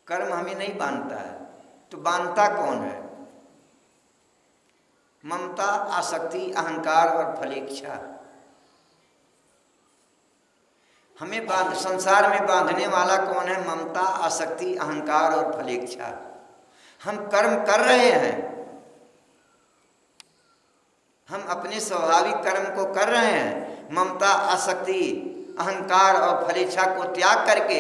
कर्म हमें नहीं बांधता है। तो बांधता कौन है? ममता, आसक्ति, अहंकार और फलेच्छा। हमें संसार में बांधने वाला कौन है? ममता, आसक्ति, अहंकार और फलेच्छा। हम कर्म कर रहे हैं, हम अपने स्वाभाविक कर्म को कर रहे हैं। ममता, आसक्ति, अहंकार और फलेच्छा को त्याग करके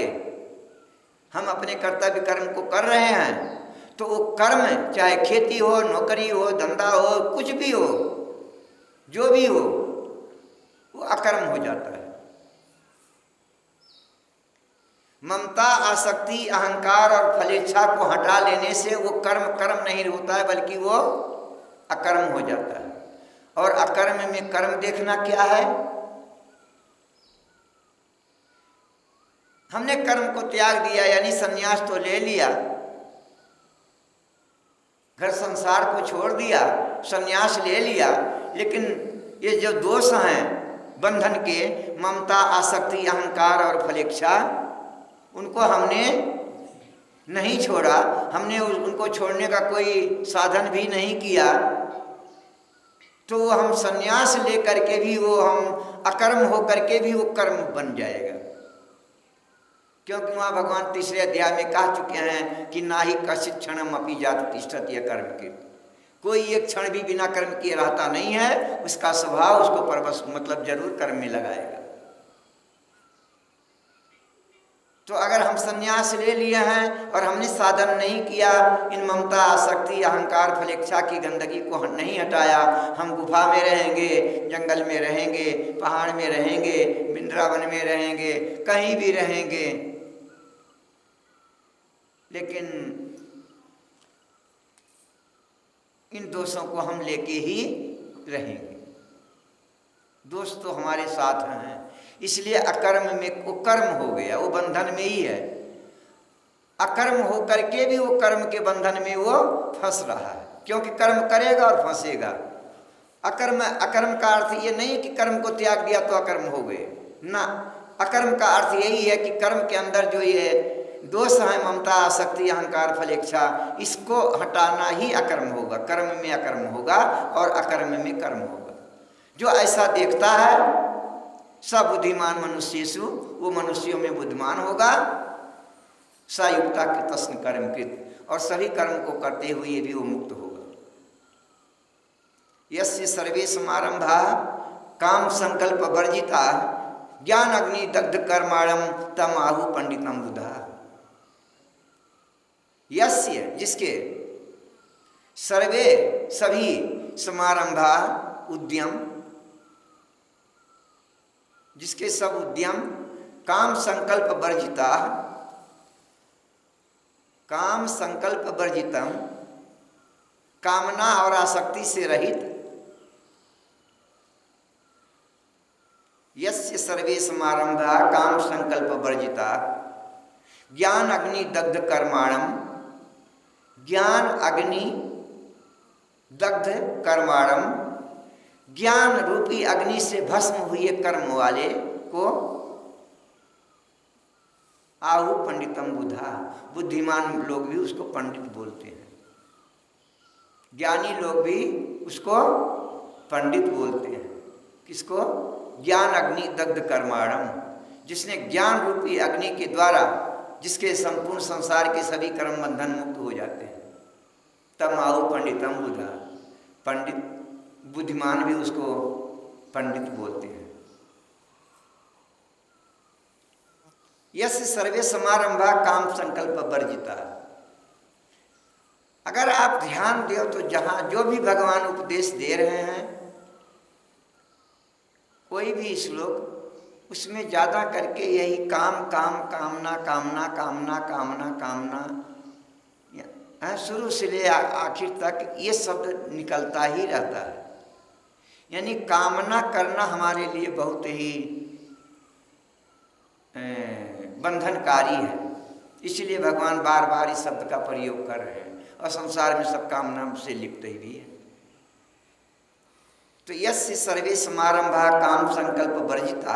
हम अपने कर्तव्य कर्म को कर रहे हैं। तो वो कर्म चाहे खेती हो, नौकरी हो, धंधा हो, कुछ भी हो, जो भी हो, वो अकर्म हो जाता है। ममता, आसक्ति, अहंकार और फलेच्छा को हटा लेने से वो कर्म नहीं होता है, बल्कि वो अकर्म हो जाता है। और अकर्म में कर्म देखना क्या है? हमने कर्म को त्याग दिया, यानी संन्यास तो ले लिया, घर संसार को छोड़ दिया, संन्यास ले लिया, लेकिन ये जो दोष हैं बंधन के, ममता, आसक्ति, अहंकार और फलेच्छा, उनको हमने नहीं छोड़ा, हमने उनको छोड़ने का कोई साधन भी नहीं किया, तो हम संन्यास लेकर के भी वो हम अकर्म हो करके भी वो कर्म बन जाएगा। क्योंकि वहाँ भगवान तीसरे अध्याय में कह चुके हैं कि ना ही कश्चित् क्षणम अपि जातु तिष्ठति अकर्म के, कोई एक क्षण भी बिना कर्म किए रहता नहीं है, उसका स्वभाव उसको परवश मतलब जरूर कर्म में लगाएगा। तो अगर हम संन्यास ले लिए हैं और हमने साधन नहीं किया, इन ममता आसक्ति अहंकार फलेच्छा की गंदगी को नहीं हटाया, हम गुफा में रहेंगे, जंगल में रहेंगे, पहाड़ में रहेंगे, वृंदावन में रहेंगे, कहीं भी रहेंगे, लेकिन इन दोषों को हम लेके ही रहेंगे। दोष तो हमारे साथ हैं, इसलिए अकर्म में वो कर्म हो गया, वो बंधन में ही है। अकर्म हो करके भी वो कर्म के बंधन में वो फंस रहा है, क्योंकि कर्म करेगा और फंसेगा। अकर्म का अर्थ ये नहीं कि कर्म को त्याग दिया तो अकर्म हो गए ना, अकर्म का अर्थ यही है कि कर्म के अंदर जो ये दोष है, ममता आसक्ति अहंकार फलेच्छा, इसको हटाना ही अकर्म होगा। कर्म में अकर्म होगा और अकर्म में कर्म होगा। जो ऐसा देखता है सब बुद्धिमान मनुष्येषु, वो मनुष्यों में बुद्धिमान होगा। सायुक्ता कृतस्न कर्मकृत, और सभी कर्म को करते हुए भी वो मुक्त होगा। यस्य सर्वे समारंभा काम संकल्प वर्जिता ज्ञान अग्नि दग्ध कर्माणम तम आहु पंडितम बुधा। यस्य जिसके सर्वे सभी समारंभा उद्यम, जिसके सब उद्यम काम संकल्प वर्जिता, काम संकल्प वर्जितम, कामना और आसक्ति से रहित, यस्य सर्वे समारंभा काम संकल्प वर्जिता ज्ञान अग्नि दग्ध कर्माणम, ज्ञान अग्नि दग्ध कर्माणम, ज्ञान रूपी अग्नि से भस्म हुए कर्म वाले को आहु पंडितम बुधा, बुद्धिमान लोग भी उसको पंडित बोलते हैं, ज्ञानी लोग भी उसको पंडित बोलते हैं। किसको? ज्ञान अग्नि दग्ध कर्माणम, जिसने ज्ञान रूपी अग्नि के द्वारा जिसके संपूर्ण संसार के सभी कर्म बंधन मुक्त हो जाते हैं, तम आहु पंडितम बुधा, पंडित बुद्धिमान भी उसको पंडित बोलते हैं। यस सर्वे समारंभा काम संकल्प वर्जिता। अगर आप ध्यान दो तो जहां जो भी भगवान उपदेश दे रहे हैं, कोई भी श्लोक, उसमें ज्यादा करके यही काम काम कामना कामना कामना कामना कामना, शुरू से ले आखिर तक ये शब्द निकलता ही रहता है। यानी कामना करना हमारे लिए बहुत ही बंधनकारी है, इसलिए भगवान बार बार इस शब्द का प्रयोग कर रहे हैं, और संसार में सब कामना से लिप्त ही भी है। तो यस्य सर्वे समारंभा काम संकल्प वर्जिता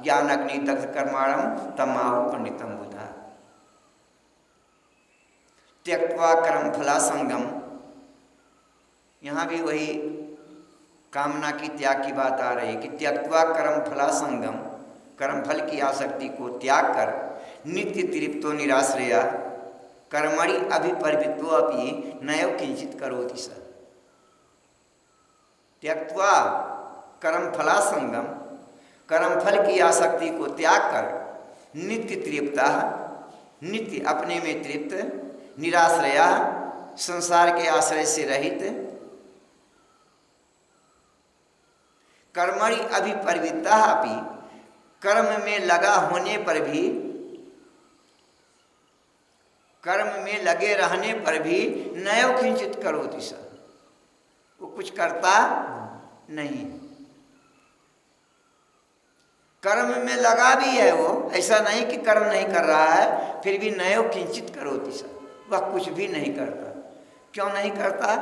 ज्ञान अग्नि दग्ध कर्माणम तम आहु पंडितम बुधा। त्यक्त्वा कर्म फला संगम, यहाँ भी वही कामना की त्याग की बात आ रही है कि त्यक्त्वा कर्म फला संगम, कर्मफल की आसक्ति को त्याग कर नित्य तृप्तो निराश्रया कर्मणि अभिपरिवृत्तो अपि नैव किंचित करोति स। त्यक्त्वा कर्मफला संगम, कर्मफल की आसक्ति को त्याग कर नित्य तृप्ता, नित्य अपने में तृप्त, निराश्रया संसार के आश्रय से रहित, कर्मणि अभिपरिवृत्ता अपि, कर्म में लगा होने पर भी, कर्म में लगे रहने पर भी नैव किंचित करोति स, वो कुछ करता नहीं। कर्म में लगा भी है वो, ऐसा नहीं कि कर्म नहीं कर रहा है, फिर भी नैव किंचित करोति स, वह कुछ भी नहीं करता। क्यों नहीं करता?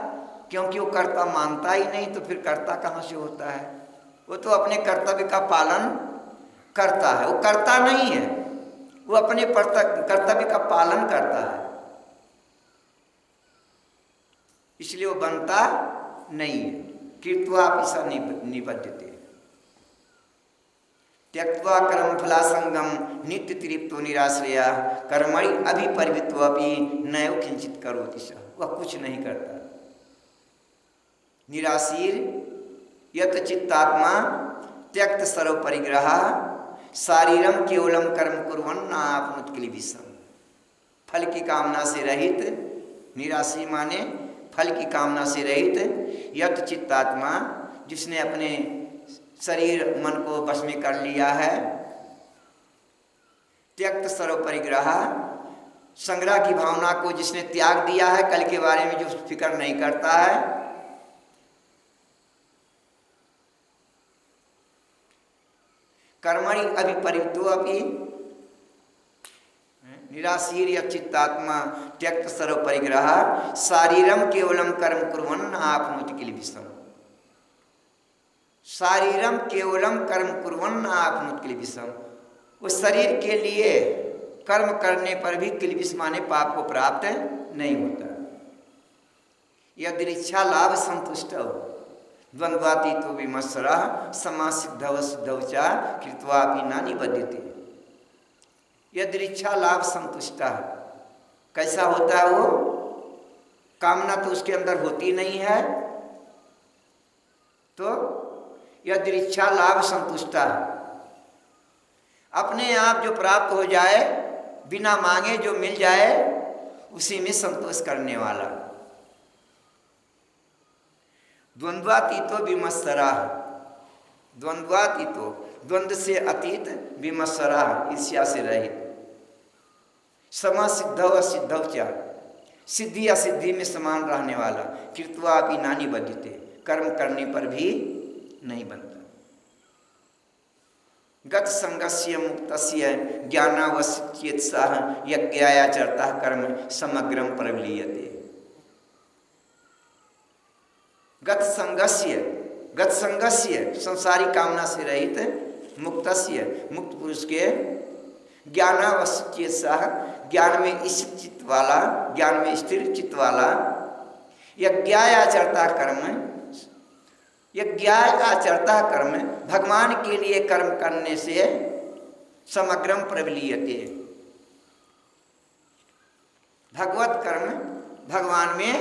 क्योंकि वो कर्ता मानता ही नहीं, तो फिर कर्ता कहाँ से होता है? वो तो अपने कर्तव्य का पालन करता है, वो करता नहीं है, वो अपने कर्तव्य का पालन करता है। इसलिए वो बनता नहीं है। कृत्वा पिसा निबध्यते त्यक्त्वा कर्म फलासंगम नित्य तृप्तो निराश्रया कर्मणि अभिपरिवृत्वपि नैव किंचित करोति सः, वह कुछ नहीं करता। निराशीर यत चित्तात्मा त्यक्त सर्व परिग्रह शारीरम केवलम कर्म कुर्वन् न आपनोति क्लेशम। फल की कामना से रहित, निराशी माने फल की कामना से रहित, यत चित्तात्मा जिसने अपने शरीर मन को वश में कर लिया है, त्यक्त सर्व परिग्रह संग्रह की भावना को जिसने त्याग दिया है, कल के बारे में जो फिक्र नहीं करता है, कर्मणि अभिपरिवृत्तो अपि निराशीर या चित्तात्मा त्यक्त सर्व परिग्रह शारीरम केवलम कर्म कुर्वन् आपनोति क्लेशम। शारीरम केवलम कर्म कुर्वन् आपनोति क्लेशम, उस शरीर के लिए कर्म करने पर भी क्लेश माने पाप को प्राप्त नहीं होता। यदृच्छा लाभ संतुष्ट द्वंद्वातीतो विमत्सरः समासिद्धव सिद्धौ च कृत्वापि न निबध्यते। यदृच्छा लाभ संतुष्ट, कैसा होता है वो? कामना तो उसके अंदर होती नहीं है, तो यदृच्छा लाभ संतुष्ट, अपने आप जो प्राप्त हो जाए, बिना मांगे जो मिल जाए, उसी में संतोष करने वाला। द्वंद्वातीतो विमत्सरः, द्वंद्वातीतो द्वंद्व से अतीत, विमत्सरः ईर्ष्या से रहित, समासिद्धौ असिद्धौ च सिद्धि असिद्धि में समान रहने वाला, कृत्वा अपि न निबध्यते कर्म करने पर भी नहीं बनता। गत संगस्य मुक्तस्य ज्ञानावश्येत्साह यज्ञायाचरतः कर्म समग्रम प्रविलीयते। गत संगस्य संसारी कामना से रहित, मुक्तस्य मुक्त पुरुष के ज्ञानावश्येत्साह ज्ञान में स्थिर चित्त वाला, ज्ञान में स्थिर चित्त वाला, यज्ञायाचरता कर्म, यज्ञायाचरता कर्म भगवान के लिए कर्म करने से समग्रम प्रविलीयते, भगवत कर्म भगवान में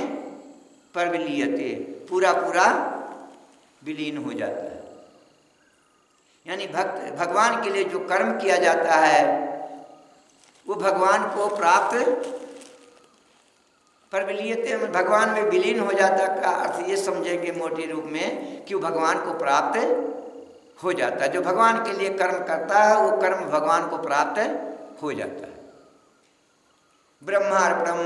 प्रविलीयते, पूरा पूरा विलीन हो जाता है। यानी भगवान के लिए जो कर्म किया जाता है वो भगवान को प्राप्त प्रविलीयते, भगवान में विलीन हो जाता का अर्थ ये समझेंगे मोटे रूप में कि वो भगवान को प्राप्त हो जाता है। जो भगवान के लिए कर्म करता है वो कर्म भगवान को प्राप्त हो जाता है। ब्रह्मार्पणम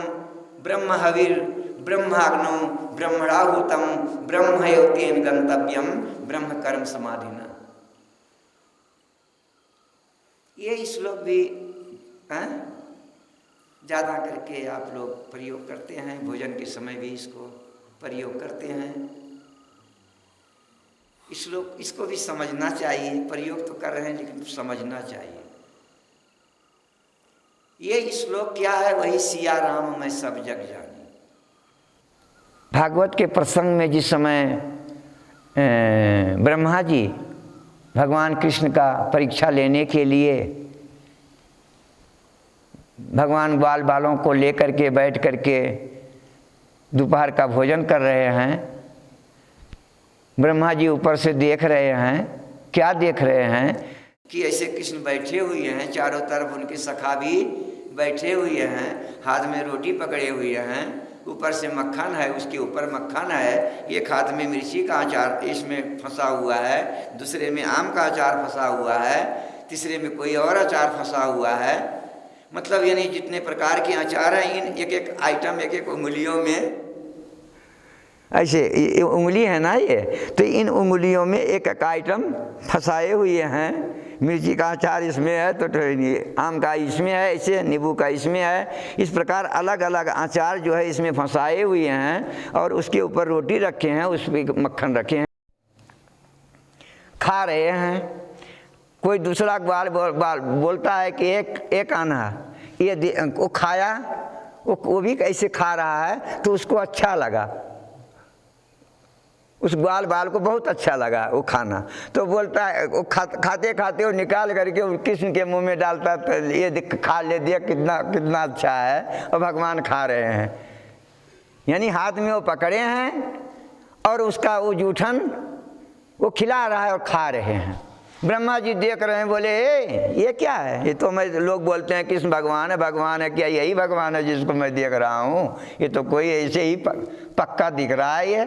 ब्रह्म हविर ब्रह्माग्नो ब्रह्मणाहुतम ब्रह्मयोतेन गंतव्यम ब्रह्म कर्म समाधिना। ये श्लोक भी ज़्यादा करके आप लोग प्रयोग करते हैं, भोजन के समय भी इसको प्रयोग करते हैं। श्लोक इसको भी समझना चाहिए, प्रयोग तो कर रहे हैं लेकिन समझना चाहिए। ये श्लोक क्या है? वही सिया राम मैं सब जग जानी। भागवत के प्रसंग में जिस समय ब्रह्मा जी भगवान कृष्ण का परीक्षा लेने के लिए भगवान ग्वाल बालों को लेकर के बैठ करके दोपहर का भोजन कर रहे हैं, ब्रह्मा जी ऊपर से देख रहे हैं। क्या देख रहे हैं कि ऐसे कृष्ण बैठे हुए हैं, चारों तरफ उनके सखा भी बैठे हुए हैं, हाथ में रोटी पकड़े हुए हैं, ऊपर से मक्खन है, उसके ऊपर मक्खन है, एक हाथ में मिर्ची का अचार इसमें फंसा हुआ है, दूसरे में आम का अचार फंसा हुआ है, तीसरे में कोई और अचार फंसा हुआ है। मतलब यानी जितने प्रकार के अचार हैं, इन एक एक आइटम एक एक उंगलियों में, ऐसे उंगली है ना ये, तो इन उंगलियों में एक एक आइटम फंसाए हुए हैं। मिर्ची का अचार इसमें है, तो आम का इसमें है, ऐसे नींबू का इसमें है। इस प्रकार अलग अलग अचार जो है इसमें फंसाए हुए हैं और उसके ऊपर रोटी रखे हैं, उस पर मक्खन रखे हैं, खा रहे हैं। कोई दूसरा ग्वाल बोलता है कि एक आना ये वो खाया, वो भी कैसे खा रहा है, तो उसको अच्छा लगा, उस ग्वाल बाल को बहुत अच्छा लगा वो खाना, तो बोलता है वो खाते खाते वो निकाल करके कृष्ण के मुंह में डालता, तो ये खा ले दिया, कितना कितना अच्छा है, और भगवान खा रहे हैं। यानी हाथ में वो पकड़े हैं और उसका वो जूठन वो खिला रहा है और खा रहे हैं। ब्रह्मा जी देख रहे हैं, बोले ये क्या है? ये तो मैं, लोग बोलते हैं कृष्ण भगवान है, भगवान है, क्या यही भगवान है जिसको मैं देख रहा हूँ? ये तो कोई ऐसे ही पक्का दिख रहा है ये।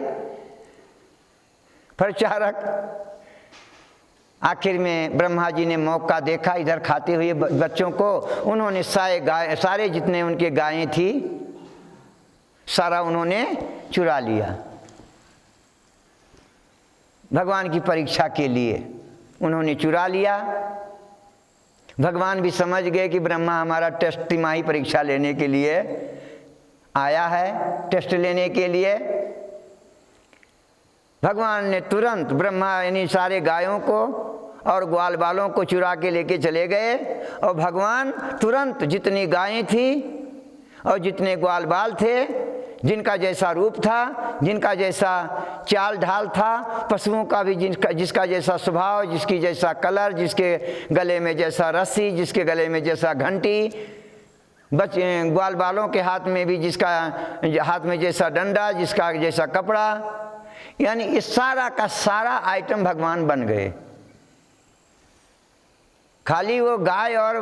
प्रचारक आखिर में ब्रह्मा जी ने मौका देखा इधर खाते हुए बच्चों को, उन्होंने सारे जितने उनके गायें थी सारा उन्होंने चुरा लिया। भगवान की परीक्षा के लिए उन्होंने चुरा लिया। भगवान भी समझ गए कि ब्रह्मा हमारा टेस्ट तिमाही परीक्षा लेने के लिए आया है, टेस्ट लेने के लिए। भगवान ने तुरंत ब्रह्मा यानी सारे गायों को और ग्वाल बालों को चुरा के लेके चले गए, और भगवान तुरंत जितनी गायें थी और जितने ग्वाल बाल थे, जिनका जैसा रूप था, जिनका जैसा चाल ढाल था, पशुओं का भी जिसका जैसा स्वभाव, जिसकी जैसा कलर, जिसके गले में जैसा रस्सी, जिसके गले में जैसा घंटी, ग्वाल बालों के हाथ में भी जिसका हाथ में जैसा डंडा, जिसका जैसा कपड़ा, यानी इस सारा का सारा आइटम भगवान बन गए। खाली वो गाय और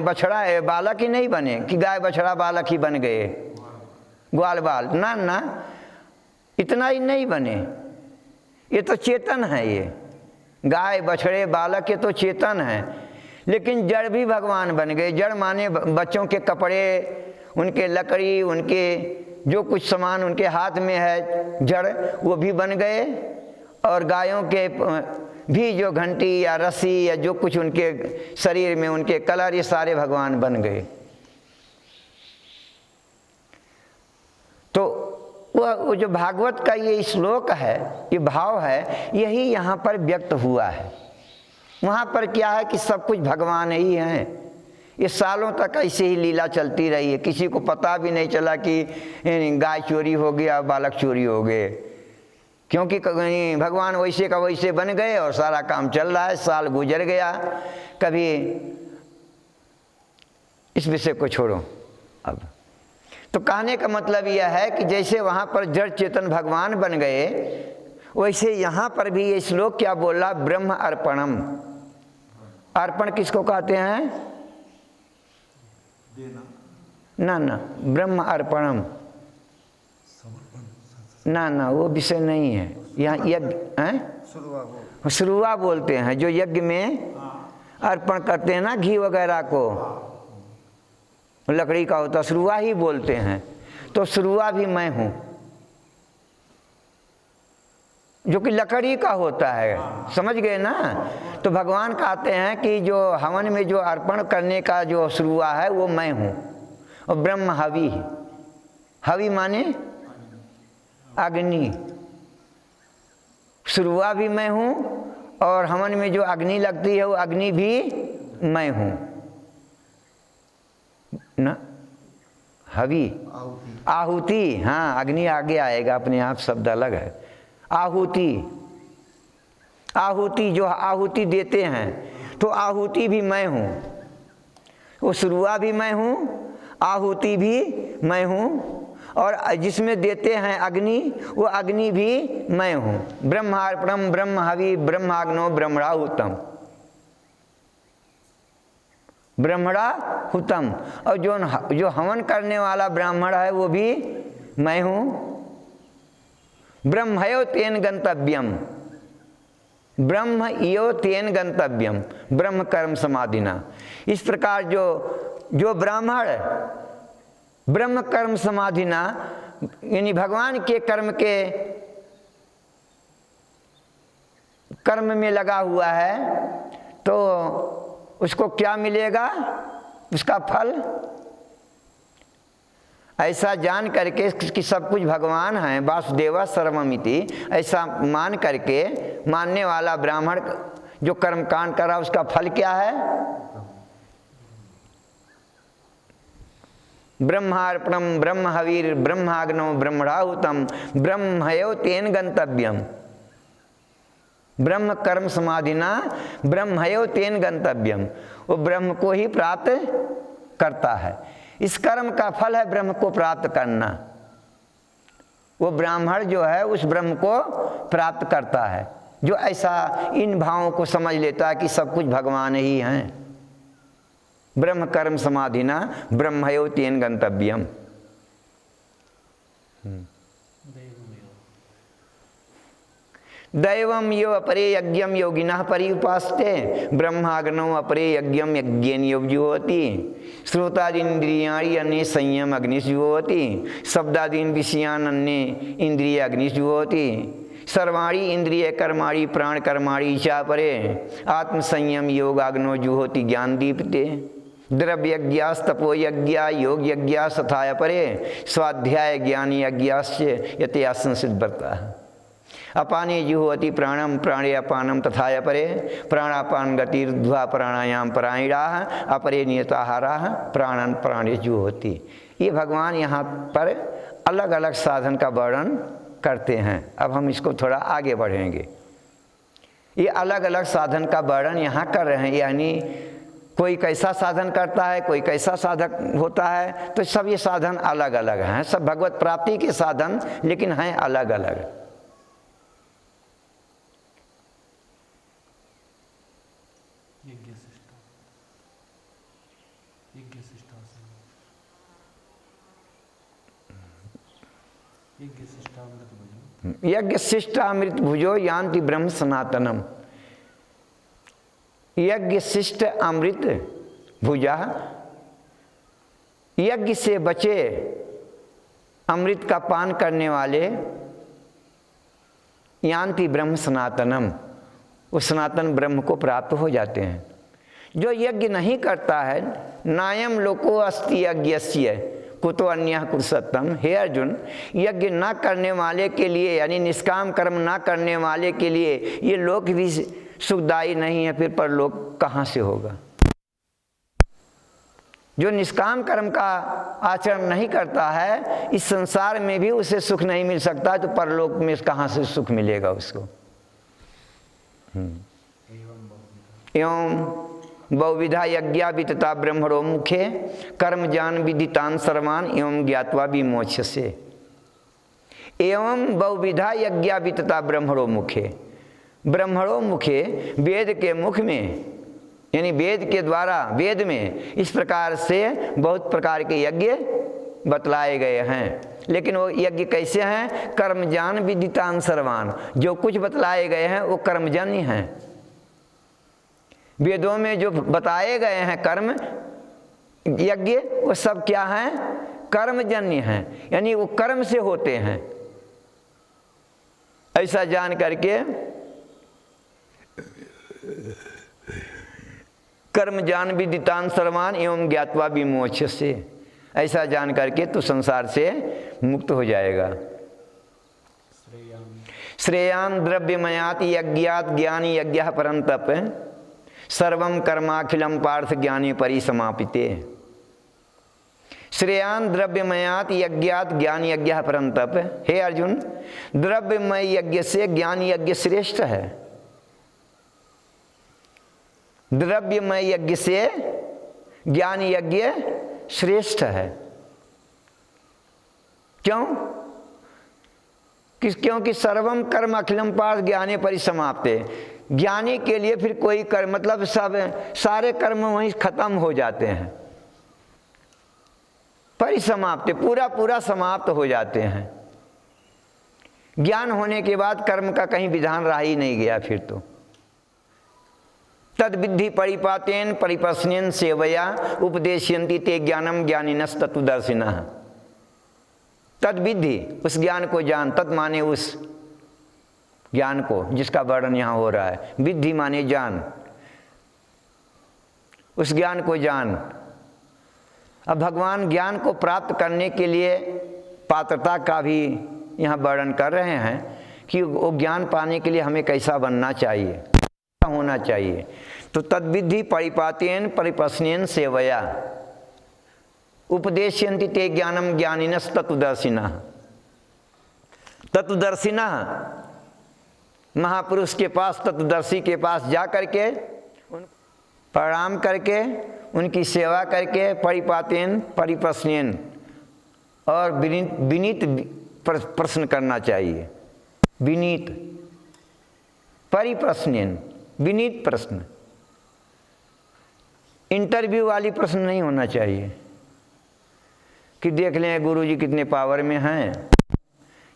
बछड़ा बालक ही नहीं बने कि गाय बछड़ा बालक ही बन गए, ग्वाल बाल ना ना, इतना ही नहीं बने। ये तो चेतन है, ये गाय बछड़े बालक ये तो चेतन है, लेकिन जड़ भी भगवान बन गए। जड़ माने बच्चों के कपड़े, उनके लकड़ी, उनके जो कुछ सामान उनके हाथ में है जड़, वो भी बन गए, और गायों के भी जो घंटी या रस्सी या जो कुछ उनके शरीर में उनके कलर, ये सारे भगवान बन गए। तो वो जो भागवत का ये श्लोक है, ये भाव है, यही यहाँ पर व्यक्त हुआ है। वहाँ पर क्या है कि सब कुछ भगवान ही हैं। ये सालों तक ऐसे ही लीला चलती रही है, किसी को पता भी नहीं चला कि गाय चोरी हो गया, बालक चोरी हो गए, क्योंकि भगवान वैसे का वैसे बन गए और सारा काम चल रहा है। साल गुजर गया, कभी इस विषय को छोड़ो। अब तो कहने का मतलब यह है कि जैसे वहाँ पर जड़ चेतन भगवान बन गए, वैसे यहाँ पर भी ये श्लोक क्या बोल रहा? ब्रह्म अर्पणम। अर्पण किसको कहते हैं? ना ना, ब्रह्म अर्पणम ना ना, वो विषय नहीं है। यहाँ यज्ञ है, शुरुआ बोलते हैं, जो यज्ञ में अर्पण करते हैं ना, घी वगैरह को, लकड़ी का होता, शुरुआ ही बोलते हैं। तो शुरुआ भी मैं हूँ, जो कि लकड़ी का होता है, समझ गए ना? तो भगवान कहते हैं कि जो हवन में जो अर्पण करने का जो शुरुआ है वो मैं हूँ, और ब्रह्म हवि। हवि माने अग्नि, शुरुआ भी मैं हूँ, और हवन में जो अग्नि लगती है वो अग्नि भी मैं हूँ ना। हवि आहुति, हाँ अग्नि आगे आएगा, अपने आप शब्द अलग है। आहुति, आहुति जो आहुति देते हैं, तो आहुति भी मैं हूँ, वो शुरुआ भी मैं हूँ, आहुति भी मैं हूँ, और जिसमें देते हैं अग्नि, वो अग्नि भी मैं हूँ। ब्रह्मार्पणम ब्रह्म हवि ब्रह्माग्नो ब्रह्मणाहुतम, ब्रह्मणाहुतम। और जो हवन करने वाला ब्राह्मण है वो भी मैं हूँ। ब्रह्मयो तेन गंतव्यम, ब्रह्म यो तेन गंतव्यम, ब्रह्म कर्म समाधिना। इस प्रकार जो ब्राह्मण ब्रह्म कर्म समाधिना, यानी भगवान के कर्म में लगा हुआ है, तो उसको क्या मिलेगा? उसका फल। ऐसा जान करके कि सब कुछ भगवान है, वासुदेवा सर्वमिति, ऐसा मान करके मानने वाला ब्राह्मण जो कर्म कांड कर रहा, उसका फल क्या है? ब्रह्मार्पणम ब्रह्म हवीर ब्रह्माग्नो ब्रह्मणाहुतम ब्रह्मयो तेन गंतव्यम। ब्रह्म कर्म समाधिना ब्रह्मयो तेन गंतव्यम, वो ब्रह्म को ही प्राप्त करता है। इस कर्म का फल है ब्रह्म को प्राप्त करना। वो ब्राह्मण जो है उस ब्रह्म को प्राप्त करता है, जो ऐसा इन भावों को समझ लेता है कि सब कुछ भगवान ही हैं। ब्रह्म कर्म समाधिना ब्रह्मयो तेन गंतव्यम। दैवम यो अपरे यज्ञम योगिनः परिउपास्ते ब्रह्माग्नौ अपरे यज्ञम यज्ञेन युज्योति श्रोतादीन्द्रियाणि अन्ये संयम अग्निजुहोति शब्दादीन विषयान अन्ये इंद्रिय अग्निजुहोति सर्वाणि इंद्रिय कर्माणि प्राण कर्माणि चा परे आत्मसंयम योगाग्नो जुहोति ज्ञान दीप्ते द्रव्यज्ञास तपोयज्ञा योग यज्ञा तथाय परे स्वाध्याय ज्ञान यज्ञास्य यते असंसिद्धता अपाने जुहोति प्राणम प्राणे अपानम तथाय परे प्राणापान गतिर्ध्वा प्राणायाम परायणाः अपरे नियताहाराः प्राणन प्राणे जुहोति। ये भगवान यहाँ पर अलग अलग साधन का वर्णन करते हैं। अब हम इसको थोड़ा आगे बढ़ेंगे। ये अलग अलग साधन का वर्णन यहाँ कर रहे हैं, यानी कोई कैसा साधन करता है, कोई कैसा साधक होता है, तो सब ये साधन अलग अलग हैं। सब भगवत प्राप्ति के साधन, लेकिन हैं अलग अलग। यज्ञ शिष्टामृत भुजो यान्ति ब्रह्म सनातनम। यज्ञ शिष्ट अमृत भुजा, यज्ञ से बचे अमृत का पान करने वाले यान्ति ब्रह्म सनातनम, उस सनातन ब्रह्म को प्राप्त हो जाते हैं। जो यज्ञ नहीं करता है, नायम लोको अस्ति यज्ञस्य कुतो अन्यः कुरुसत्तम। हे अर्जुन, यज्ञ ना करने वाले के लिए, यानी निष्काम कर्म ना करने वाले के लिए ये लोक भी सुखदायी नहीं है, फिर परलोक कहाँ से होगा। जो निष्काम कर्म का आचरण नहीं करता है, इस संसार में भी उसे सुख नहीं मिल सकता, तो परलोक में कहाँ से सुख मिलेगा उसको। एवं बहुविधा यज्ञा वितता ब्रह्मणो मुखे कर्म जान विदितान सर्वान एवं ज्ञात्वा विमोक्ष्यसे। एवं बहुविधा यज्ञा वितता ब्रह्मणो मुखे, ब्रह्मणो मुखे वेद के मुख में, यानी वेद के द्वारा, वेद में इस प्रकार से बहुत प्रकार के यज्ञ बतलाए गए हैं। लेकिन वो यज्ञ कैसे हैं? कर्मजान विदितान सर्वान, जो कुछ बतलाए गए हैं वो कर्मजन्य हैं। वेदों में जो बताए गए हैं कर्म यज्ञ, वो सब क्या हैं? कर्मजन्य हैं, यानी वो कर्म से होते हैं। ऐसा जान करके कर्म जान विदितान सर्वान एवं ज्ञात्वा विमोक्ष्यसे, ऐसा जान करके तो संसार से मुक्त हो जाएगा। श्रेयान द्रव्यमयात यज्ञात ज्ञानी यज्ञ परंतप सर्वं कर्माखिलम पार्थ ज्ञानी परिसमापिते। श्रेयान द्रव्यमयात यज्ञात ज्ञान यज्ञ परंतप। हे अर्जुन, द्रव्यमय यज्ञ से ज्ञान यज्ञ श्रेष्ठ है। द्रव्यमय यज्ञ से ज्ञान यज्ञ श्रेष्ठ है। क्यों? क्योंकि सर्वम कर्म अखिलम पार्थ ज्ञाने परिसमाप्ते। ज्ञानी के लिए फिर कोई कर्म, मतलब सब सारे कर्म वहीं खत्म हो जाते हैं। परिसमाप्त, पूरा पूरा समाप्त हो जाते हैं। ज्ञान होने के बाद कर्म का कहीं विधान रह ही नहीं गया फिर तो। तद विद्धि परिपातेन परिप्रश्नेन सेवया उपदेशयन्ति ते ज्ञानम ज्ञानिनस्तत्वदर्शिनः। तद विद्धि, उस ज्ञान को जान, तद माने उस ज्ञान को जिसका वर्णन यहाँ हो रहा है। विद्धि माने जान, उस ज्ञान को जान। अब भगवान ज्ञान को प्राप्त करने के लिए पात्रता का भी यहाँ वर्णन कर रहे हैं कि वो ज्ञान पाने के लिए हमें कैसा बनना चाहिए, कैसा होना चाहिए। तो तद्विधि परिपातेन परिप्रश्नेन सेवया उपदेशयन्ति ते ज्ञानम ज्ञानिनस्तत्वदर्शिनः। तत्वदर्शिनः महापुरुष के पास, तत्वदर्शी के पास जा करके प्रणाम करके उनकी सेवा करके परिपातेन परिप्रश्नेन और विनीत प्रश्न करना चाहिए। विनीत परिप्रश्नेन, विनीत प्रश्न, इंटरव्यू वाली प्रश्न नहीं होना चाहिए कि देख लें गुरुजी कितने पावर में हैं।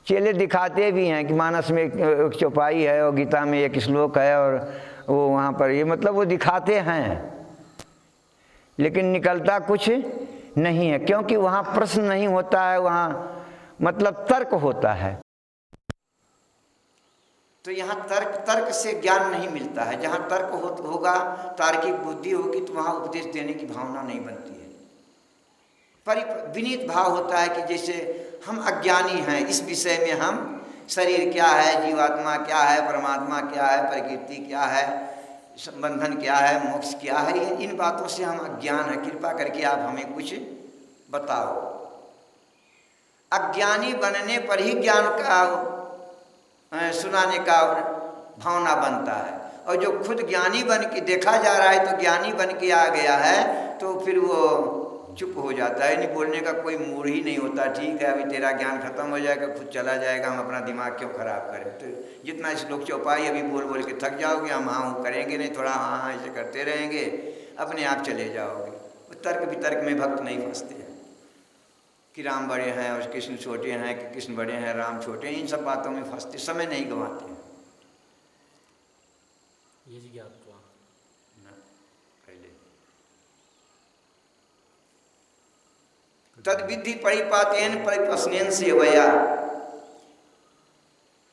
चेले दिखाते भी हैं कि मानस में एक चौपाई है और गीता में एक श्लोक है और वो वहाँ पर ये मतलब वो दिखाते हैं, लेकिन निकलता कुछ नहीं है, क्योंकि वहाँ प्रश्न नहीं होता है, वहाँ मतलब तर्क होता है। तो यहाँ तर्क से ज्ञान नहीं मिलता है। जहाँ तर्क होगा, तार्किक बुद्धि होगी, तो वहाँ उपदेश देने की भावना नहीं बनती है। विनीत भाव होता है कि जैसे हम अज्ञानी हैं, इस विषय में हम शरीर क्या है, जीवात्मा क्या है, परमात्मा क्या है, प्रकृति क्या है, संबंधन क्या है, मोक्ष क्या है, इन बातों से हम अज्ञान है। कृपा करके आप हमें कुछ बताओ। अज्ञानी बनने पर ही ज्ञान का सुनाने का भावना बनता है, और जो खुद ज्ञानी बन के देखा जा रहा है तो ज्ञानी बन के आ गया है, तो फिर वो चुप हो जाता है, नहीं बोलने का कोई मूड ही नहीं होता। ठीक है, अभी तेरा ज्ञान खत्म हो जाएगा, खुद चला जाएगा, हम अपना दिमाग क्यों खराब करें। तो जितना इस लोग चौपाई अभी बोल बोल के थक जाओगे, हम हाँ करेंगे नहीं, थोड़ा हाँ हाँ ऐसे करते रहेंगे, अपने आप चले जाओगे। वो तर्क वितर्क में भक्त नहीं फंसते हैं कि राम बड़े हैं और कृष्ण छोटे हैं, कि कृष्ण बड़े हैं राम छोटे हैं, इन सब बातों में फंसते समय नहीं गंवाते हैं। ये जी ज्ञात तद विधि परिपातेन परिप्रश्नेन सेवया।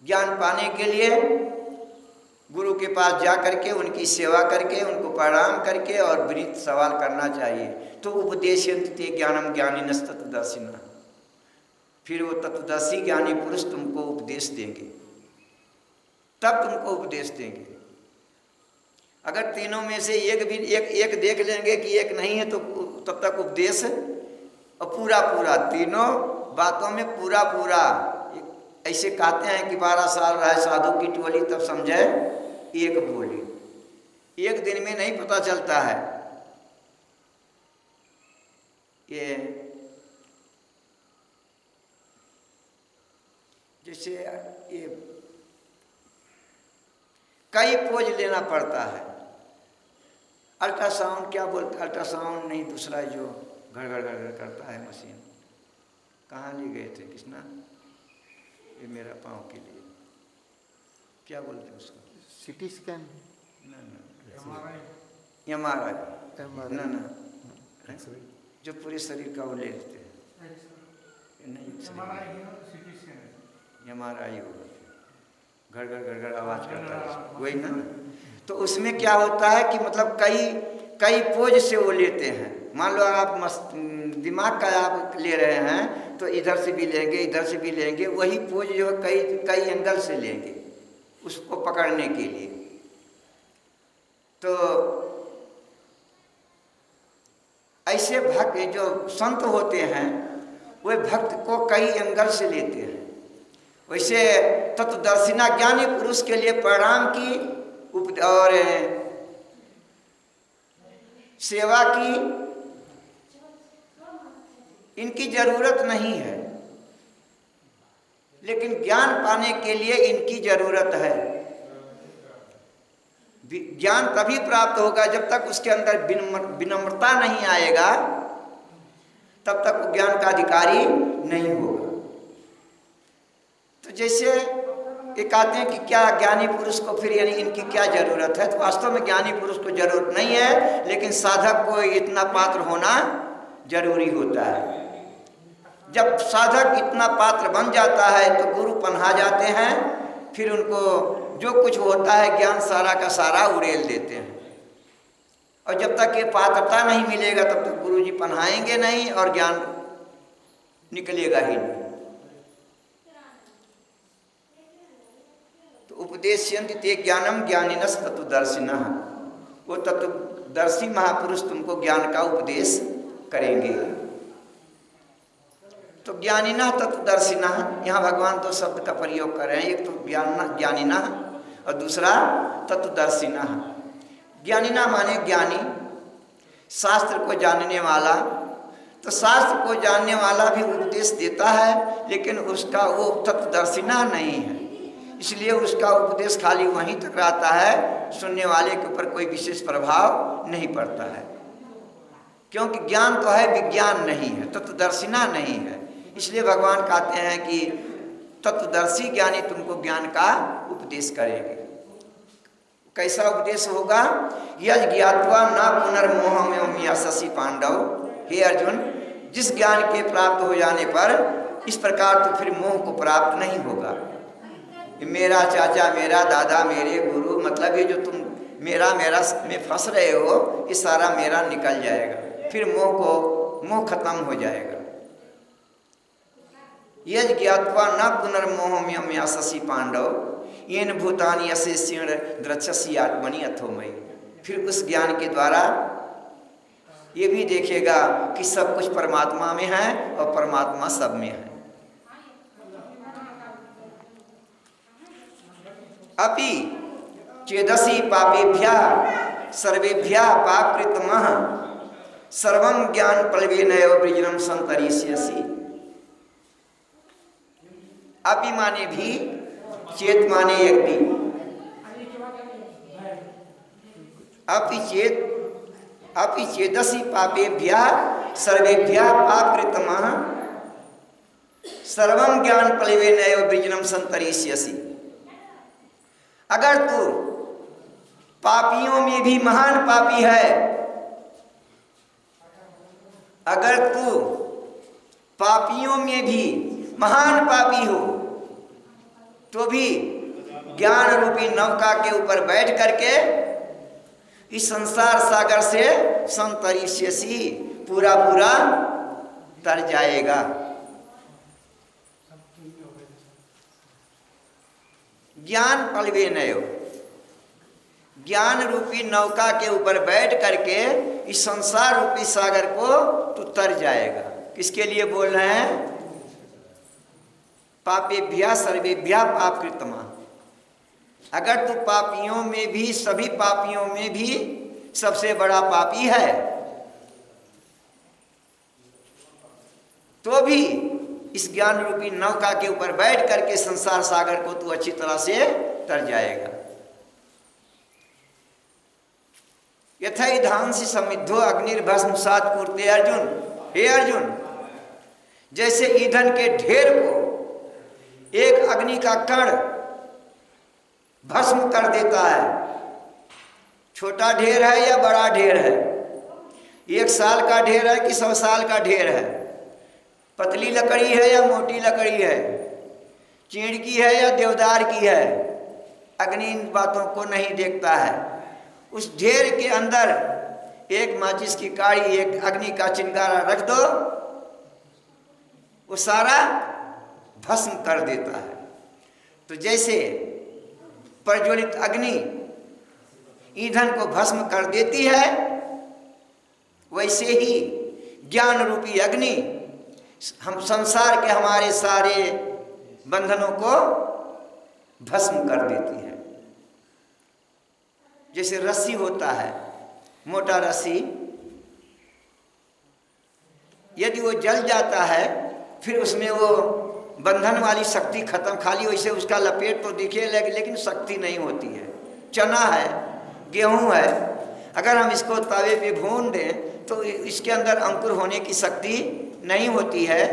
ज्ञान पाने के लिए गुरु के पास जा करके उनकी सेवा करके उनको प्रणाम करके और विनीत सवाल करना चाहिए। तो उपदेशयन्ति ज्ञानम ज्ञानिनस् तत्वदर्शिनः, फिर वो तत्वदर्शी ज्ञानी पुरुष तुमको उपदेश देंगे, तब तुमको उपदेश देंगे। अगर तीनों में से एक देख लेंगे कि एक नहीं है, तो तब तक उपदेश और पूरा तीनों बातों में पूरा ऐसे कहते हैं कि 12 साल रहे साधु की टोली, तब समझे एक बोली। एक दिन में नहीं पता चलता है। ये जैसे ये कई पोज लेना पड़ता है। अल्ट्रासाउंड क्या बोलते, अल्ट्रासाउंड नहीं, दूसरा जो घर करता है मशीन, कहाँ ले गए थे कृष्णा, ये मेरा पाँव के लिए क्या बोलते हैं उसको, सिटी स्कैन, MRI ना जो पूरे शरीर का वो ले लेते हैं, नहीं MRI होगा, घर आवाज़ करता है वही ना। तो उसमें क्या होता है कि मतलब कई पोज से वो लेते हैं। मान लो आप दिमाग का आप ले रहे हैं, तो इधर से भी लेंगे, इधर से भी लेंगे, वही पोज जो है कई एंगल से लेंगे उसको पकड़ने के लिए। तो ऐसे भक्त जो संत होते हैं वे भक्त को कई एंगल से लेते हैं। वैसे तत्वदर्शिना ज्ञानी पुरुष के लिए प्रणाम की और सेवा की इनकी जरूरत नहीं है, लेकिन ज्ञान पाने के लिए इनकी जरूरत है। ज्ञान तभी प्राप्त होगा जब तक उसके अंदर विनम्रता नहीं आएगा, तब तक वो ज्ञान का अधिकारी नहीं होगा। तो जैसे ये कहते हैं कि क्या ज्ञानी पुरुष को फिर यानी इनकी क्या जरूरत है, तो वास्तव में ज्ञानी पुरुष को जरूरत नहीं है, लेकिन साधक को इतना पात्र होना जरूरी होता है। जब साधक इतना पात्र बन जाता है तो गुरु पन्हा जाते हैं, फिर उनको जो कुछ होता है ज्ञान सारा का सारा उड़ेल देते हैं। और जब तक ये पात्रता नहीं मिलेगा तब तक गुरु जी पन्हाएंगे नहीं और ज्ञान निकलेगा ही नहीं। तो उपदेश्यन्ति ते ज्ञानम ज्ञानिनस् तत्वदर्शिनः, वो तत्वदर्शी महापुरुष तुमको ज्ञान का उपदेश करेंगे। तो ज्ञानिना तत्वदर्शिना, यहाँ भगवान तो शब्द का प्रयोग कर रहे हैं। एक तो ज्ञानिना और दूसरा तत्वदर्शिना। ज्ञानिना माने ज्ञानी, शास्त्र को जानने वाला। तो शास्त्र को जानने वाला भी उपदेश देता है, लेकिन उसका वो तत्वदर्शिना नहीं है, इसलिए उसका उपदेश खाली वहीं तक रहता है, सुनने वाले के ऊपर कोई विशेष प्रभाव नहीं पड़ता है। क्योंकि ज्ञान तो है, विज्ञान नहीं है, तत्वदर्शिना नहीं है। इसलिए भगवान कहते हैं कि तत्वदर्शी ज्ञानी तुमको ज्ञान का उपदेश करेंगे। कैसा उपदेश होगा? यज ज्ञात्वा न पुनर्मोहमेव यशसि पांडव। हे अर्जुन, जिस ज्ञान के प्राप्त हो जाने पर इस प्रकार तो फिर मोह को प्राप्त नहीं होगा। मेरा चाचा, मेरा दादा, मेरे गुरु, मतलब ये जो तुम मेरा मेरा में फंस रहे हो, ये सारा मेरा निकल जाएगा, फिर मोह खत्म हो जाएगा। यज ज्ञात्वा न पुनर्मोहमेव यशसि पांडव येन भूतानि अशेषेण द्रक्ष्यसि आत्मनि अथोमयि। फिर उस ज्ञान के द्वारा ये भी देखेगा कि सब कुछ परमात्मा में है और परमात्मा सब में है। अपि चेदसि पापेभ्यः सर्वेभ्यः पापकृतमः सर्वं ज्ञान प्लवेनैव वृजनं संतरिष्यसि। अपि माने भी, चेत माने यदि, अपि चेदसि पापेभ्यः सर्वेभ्यः पापकृतमः सर्वं ज्ञान प्लवेनैव वृजनं संतरिष्यसि। अगर तू पापियों में भी महान पापी है, अगर तू पापियों में भी महान पापी हो, तो भी ज्ञान रूपी नौका के ऊपर बैठ करके इस संसार सागर से संतरिष्यसि, पूरा पूरा तर जाएगा। ज्ञान प्लवेनैव, ज्ञान रूपी नौका के ऊपर बैठ करके इस संसार रूपी सागर को तू तर जाएगा। किसके लिए बोल रहे हैं? पापेभ्यः सर्वेभ्यः पापकृतमः। अगर तू पापियों में भी, सभी पापियों में भी सबसे बड़ा पापी है, तो भी इस ज्ञान रूपी नौका के ऊपर बैठ करके संसार सागर को तू अच्छी तरह से तर जाएगा। यथैधांसि समिद्धो अग्निर्भस्मसात् कुरुते। अर्जुन, हे अर्जुन, जैसे ईंधन के ढेर को एक अग्नि का कण भस्म कर देता है, छोटा ढेर है या बड़ा ढेर है, 1 साल का ढेर है कि 100 साल का ढेर है, पतली लकड़ी है या मोटी लकड़ी है, चीड़ की है या देवदार की है, अग्नि इन बातों को नहीं देखता है। उस ढेर के अंदर एक माचिस की काड़ी, एक अग्नि का चिंगारा रख दो, वो सारा भस्म कर देता है। तो जैसे प्रज्वलित अग्नि ईंधन को भस्म कर देती है, वैसे ही ज्ञान रूपी अग्नि हम संसार के हमारे सारे बंधनों को भस्म कर देती है। जैसे रस्सी होता है, मोटा रस्सी, यदि वो जल जाता है फिर उसमें वो बंधन वाली शक्ति खत्म, खाली वैसे उसका लपेट तो दिखे लेकिन शक्ति नहीं होती है। चना है, गेहूं है, अगर हम इसको तवे पे भून दें तो इसके अंदर अंकुर होने की शक्ति नहीं होती है।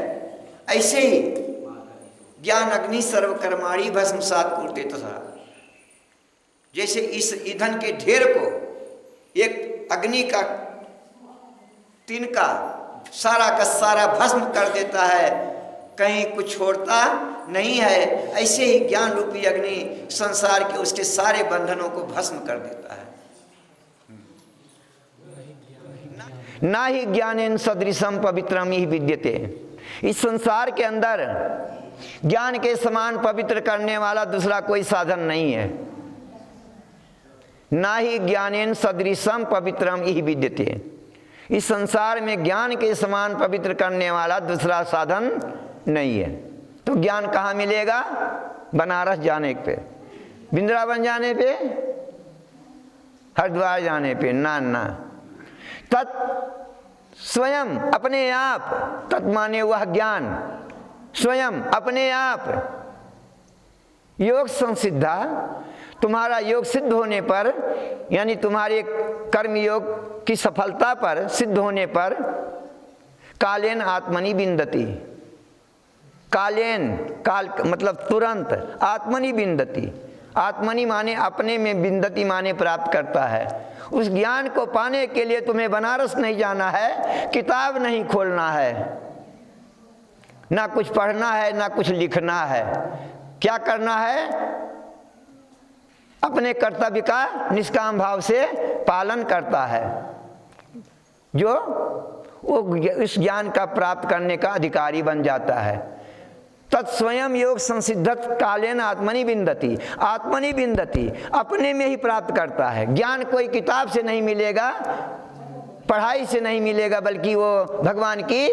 ऐसे ही ज्ञान अग्नि सर्वकर्माणि भस्मसात् कुरुते तथा। जैसे इस ईंधन के ढेर को एक अग्नि का तिनका सारा का सारा भस्म कर देता है, कहीं कुछ छोड़ता नहीं है, ऐसे ही ज्ञान रूपी अग्नि संसार के उसके सारे बंधनों को भस्म कर देता है। ना ही ज्ञानेन सदृशम पवित्रम ही विद्यते। इस संसार के अंदर ज्ञान के समान पवित्र करने वाला दूसरा कोई साधन नहीं है। ना ही ज्ञानेन सदृशम पवित्रम ही विद्यते। इस संसार में ज्ञान के समान पवित्र करने वाला दूसरा साधन नहीं है। तो ज्ञान कहाँ मिलेगा? बनारस जाने पे। वृंदावन जाने पे, हरिद्वार जाने पे, ना ना। तत् स्वयं अपने आप, तत् माने वह ज्ञान, स्वयं अपने आप योग संसिद्धा, तुम्हारा योग सिद्ध होने पर, यानी तुम्हारे कर्म योग की सफलता पर, सिद्ध होने पर, कालेन आत्मनि बिंदति, कालेन, काल मतलब तुरंत, आत्मनि बिंदति, आत्मनि माने अपने में, बिंदति माने प्राप्त करता है। उस ज्ञान को पाने के लिए तुम्हें बनारस नहीं जाना है, किताब नहीं खोलना है, ना कुछ पढ़ना है, ना कुछ लिखना है। क्या करना है? अपने कर्तव्य का निष्काम भाव से पालन करता है, जो वो इस ज्ञान का प्राप्त करने का अधिकारी बन जाता है। तत्स्वयं योग संसिद्धत कालेन आत्मनि बिंदति, आत्मनि बिंदति, अपने में ही प्राप्त करता है। ज्ञान कोई किताब से नहीं मिलेगा, पढ़ाई से नहीं मिलेगा, बल्कि वो भगवान की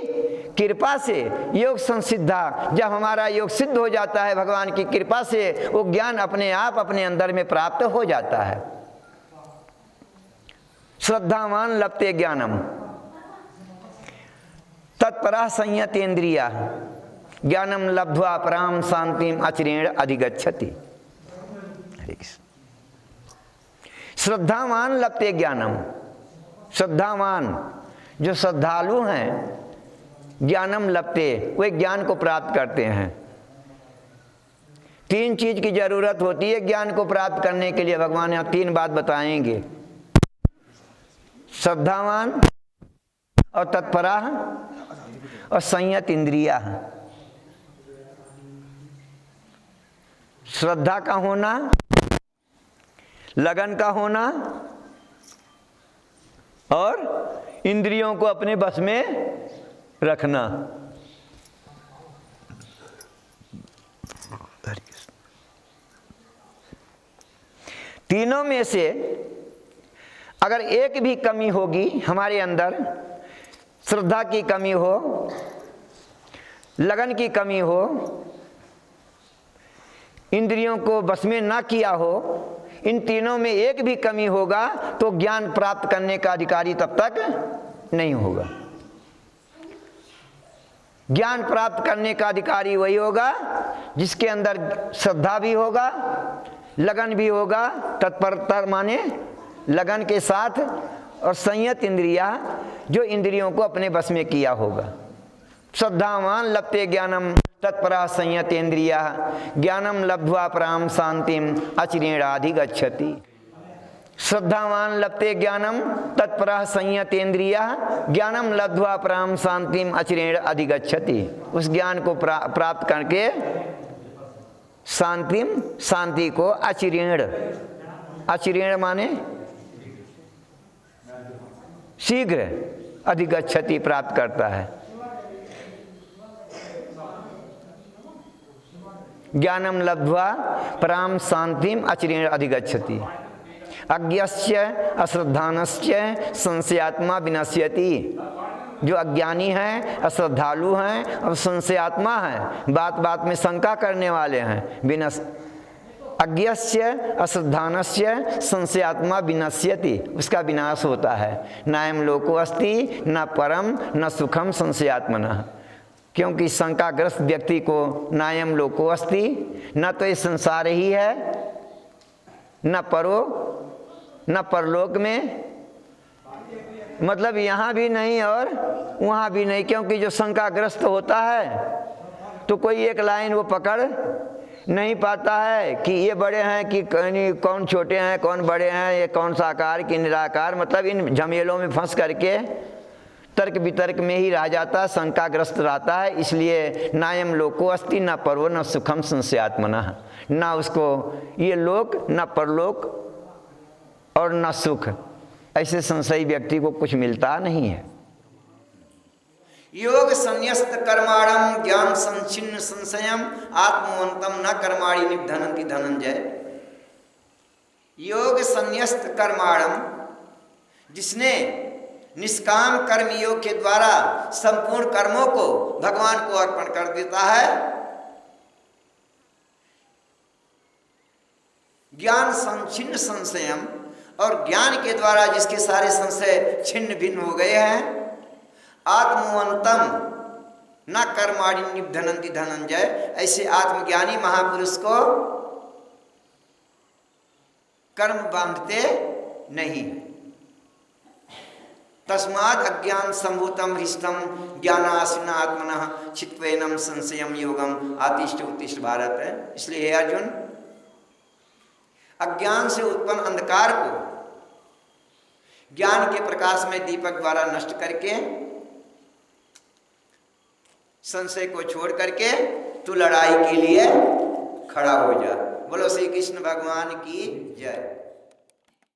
कृपा से योग संसिद्धा, जब हमारा योग सिद्ध हो जाता है भगवान की कृपा से, वो ज्ञान अपने आप अपने अंदर में प्राप्त हो जाता है। श्रद्धावान लभते ज्ञानम तत्परः संयतेन्द्रिया ज्ञानम लब्ध्वा पराम शांतिम अचिरेण अधिगच्छति। हरे कृष्ण। श्रद्धावान लभते ज्ञानम, श्रद्धावान जो श्रद्धालु हैं, ज्ञानम लभते, वे ज्ञान को प्राप्त करते हैं। तीन चीज की जरूरत होती है ज्ञान को प्राप्त करने के लिए। भगवान यहाँ तीन बात बताएंगे, श्रद्धावान और तत्परा और संयत इंद्रिया। श्रद्धा का होना, लगन का होना और इंद्रियों को अपने बस में रखना। तीनों में से अगर एक भी कमी होगी हमारे अंदर, श्रद्धा की कमी हो, लगन की कमी हो, इंद्रियों को बस में ना किया हो, इन तीनों में एक भी कमी होगा तो ज्ञान प्राप्त करने का अधिकारी तब तक नहीं होगा। ज्ञान प्राप्त करने का अधिकारी वही होगा जिसके अंदर श्रद्धा भी होगा, लगन भी होगा, तत्परता माने लगन के साथ, और संयत इंद्रिया, जो इंद्रियों को अपने बस में किया होगा। श्रद्धावान लभते ज्ञानम तत्परा संयतेन्द्रिया ज्ञानम लब्ध्वा पराम शांतिम अचिरेणाधिगच्छति। श्रद्धावान लभते ज्ञानम तत्परा संयतेन्द्रिया ज्ञानम लब्ध्वा पराम शांतिम अचिरेण अधिगच्छति। उस ज्ञान को प्राप्त करके शांतिम, शांति को, अचिरेण, अचिरेण माने शीघ्र, अधिगच्छति प्राप्त करता है। ज्ञानम लब्ध्वा पराम शांतिम अचिरेण अधिगच्छति। अज्ञस्य अश्रद्धानस्य संशयात्मा विनश्यति। जो अज्ञानी हैं, अश्रद्धालु हैं और संशयात्मा हैं, बात बात में शंका करने वाले हैं, अज्ञस्य अश्रद्धानस्य संशयात्मा विनश्यति, उसका विनाश होता है। नायम लोको अस्ति न परम न सुखम संशयात्मनः। क्योंकि शंकाग्रस्त व्यक्ति को नायम लोको अस्ति, न तो ये संसार ही है, न परो, न परलोक में, मतलब यहाँ भी नहीं और वहाँ भी नहीं। क्योंकि जो शंकाग्रस्त होता है तो कोई एक लाइन वो पकड़ नहीं पाता है कि ये बड़े हैं कि कौन छोटे हैं, कौन बड़े हैं, ये कौन साकार कि निराकार, मतलब इन झमेलों में फंस करके तर्क वितर्क में ही रह जाता, शंकाग्रस्त रहता है। इसलिए नायम लोको अस्ति न परवो न सुखम संशयात्मनः। ना उसको ये लोक, न परलोक और न सुख, ऐसे संशयी व्यक्ति को कुछ मिलता नहीं है। योग संन्यस्त कर्माणम ज्ञान संचिन्न संशयम आत्मवंतम न कर्माणि निधनन्ति धनंजय। योग संन्यस्त कर्माणम, जिसने निष्काम कर्म योग के द्वारा संपूर्ण कर्मों को भगवान को अर्पण कर देता है, ज्ञान संचिन्न संशयम, और ज्ञान के द्वारा जिसके सारे संशय छिन्न भिन्न हो गए हैं, आत्मवंतम न कर्माणि निबधनन्ति धनंजय, ऐसे आत्मज्ञानी महापुरुष को कर्म बांधते नहीं। तस्मात् अज्ञान संभूतम हृष्टम ज्ञानासीन आत्मनः चित्वेनम संशयम योगम आतिष्ठ उत्तिष्ठ भारत है। इसलिए हे अर्जुन, अज्ञान से उत्पन्न अंधकार को ज्ञान के प्रकाश में दीपक द्वारा नष्ट करके, संशय को छोड़ करके तू लड़ाई के लिए खड़ा हो जा। बोलो श्री कृष्ण भगवान की जय।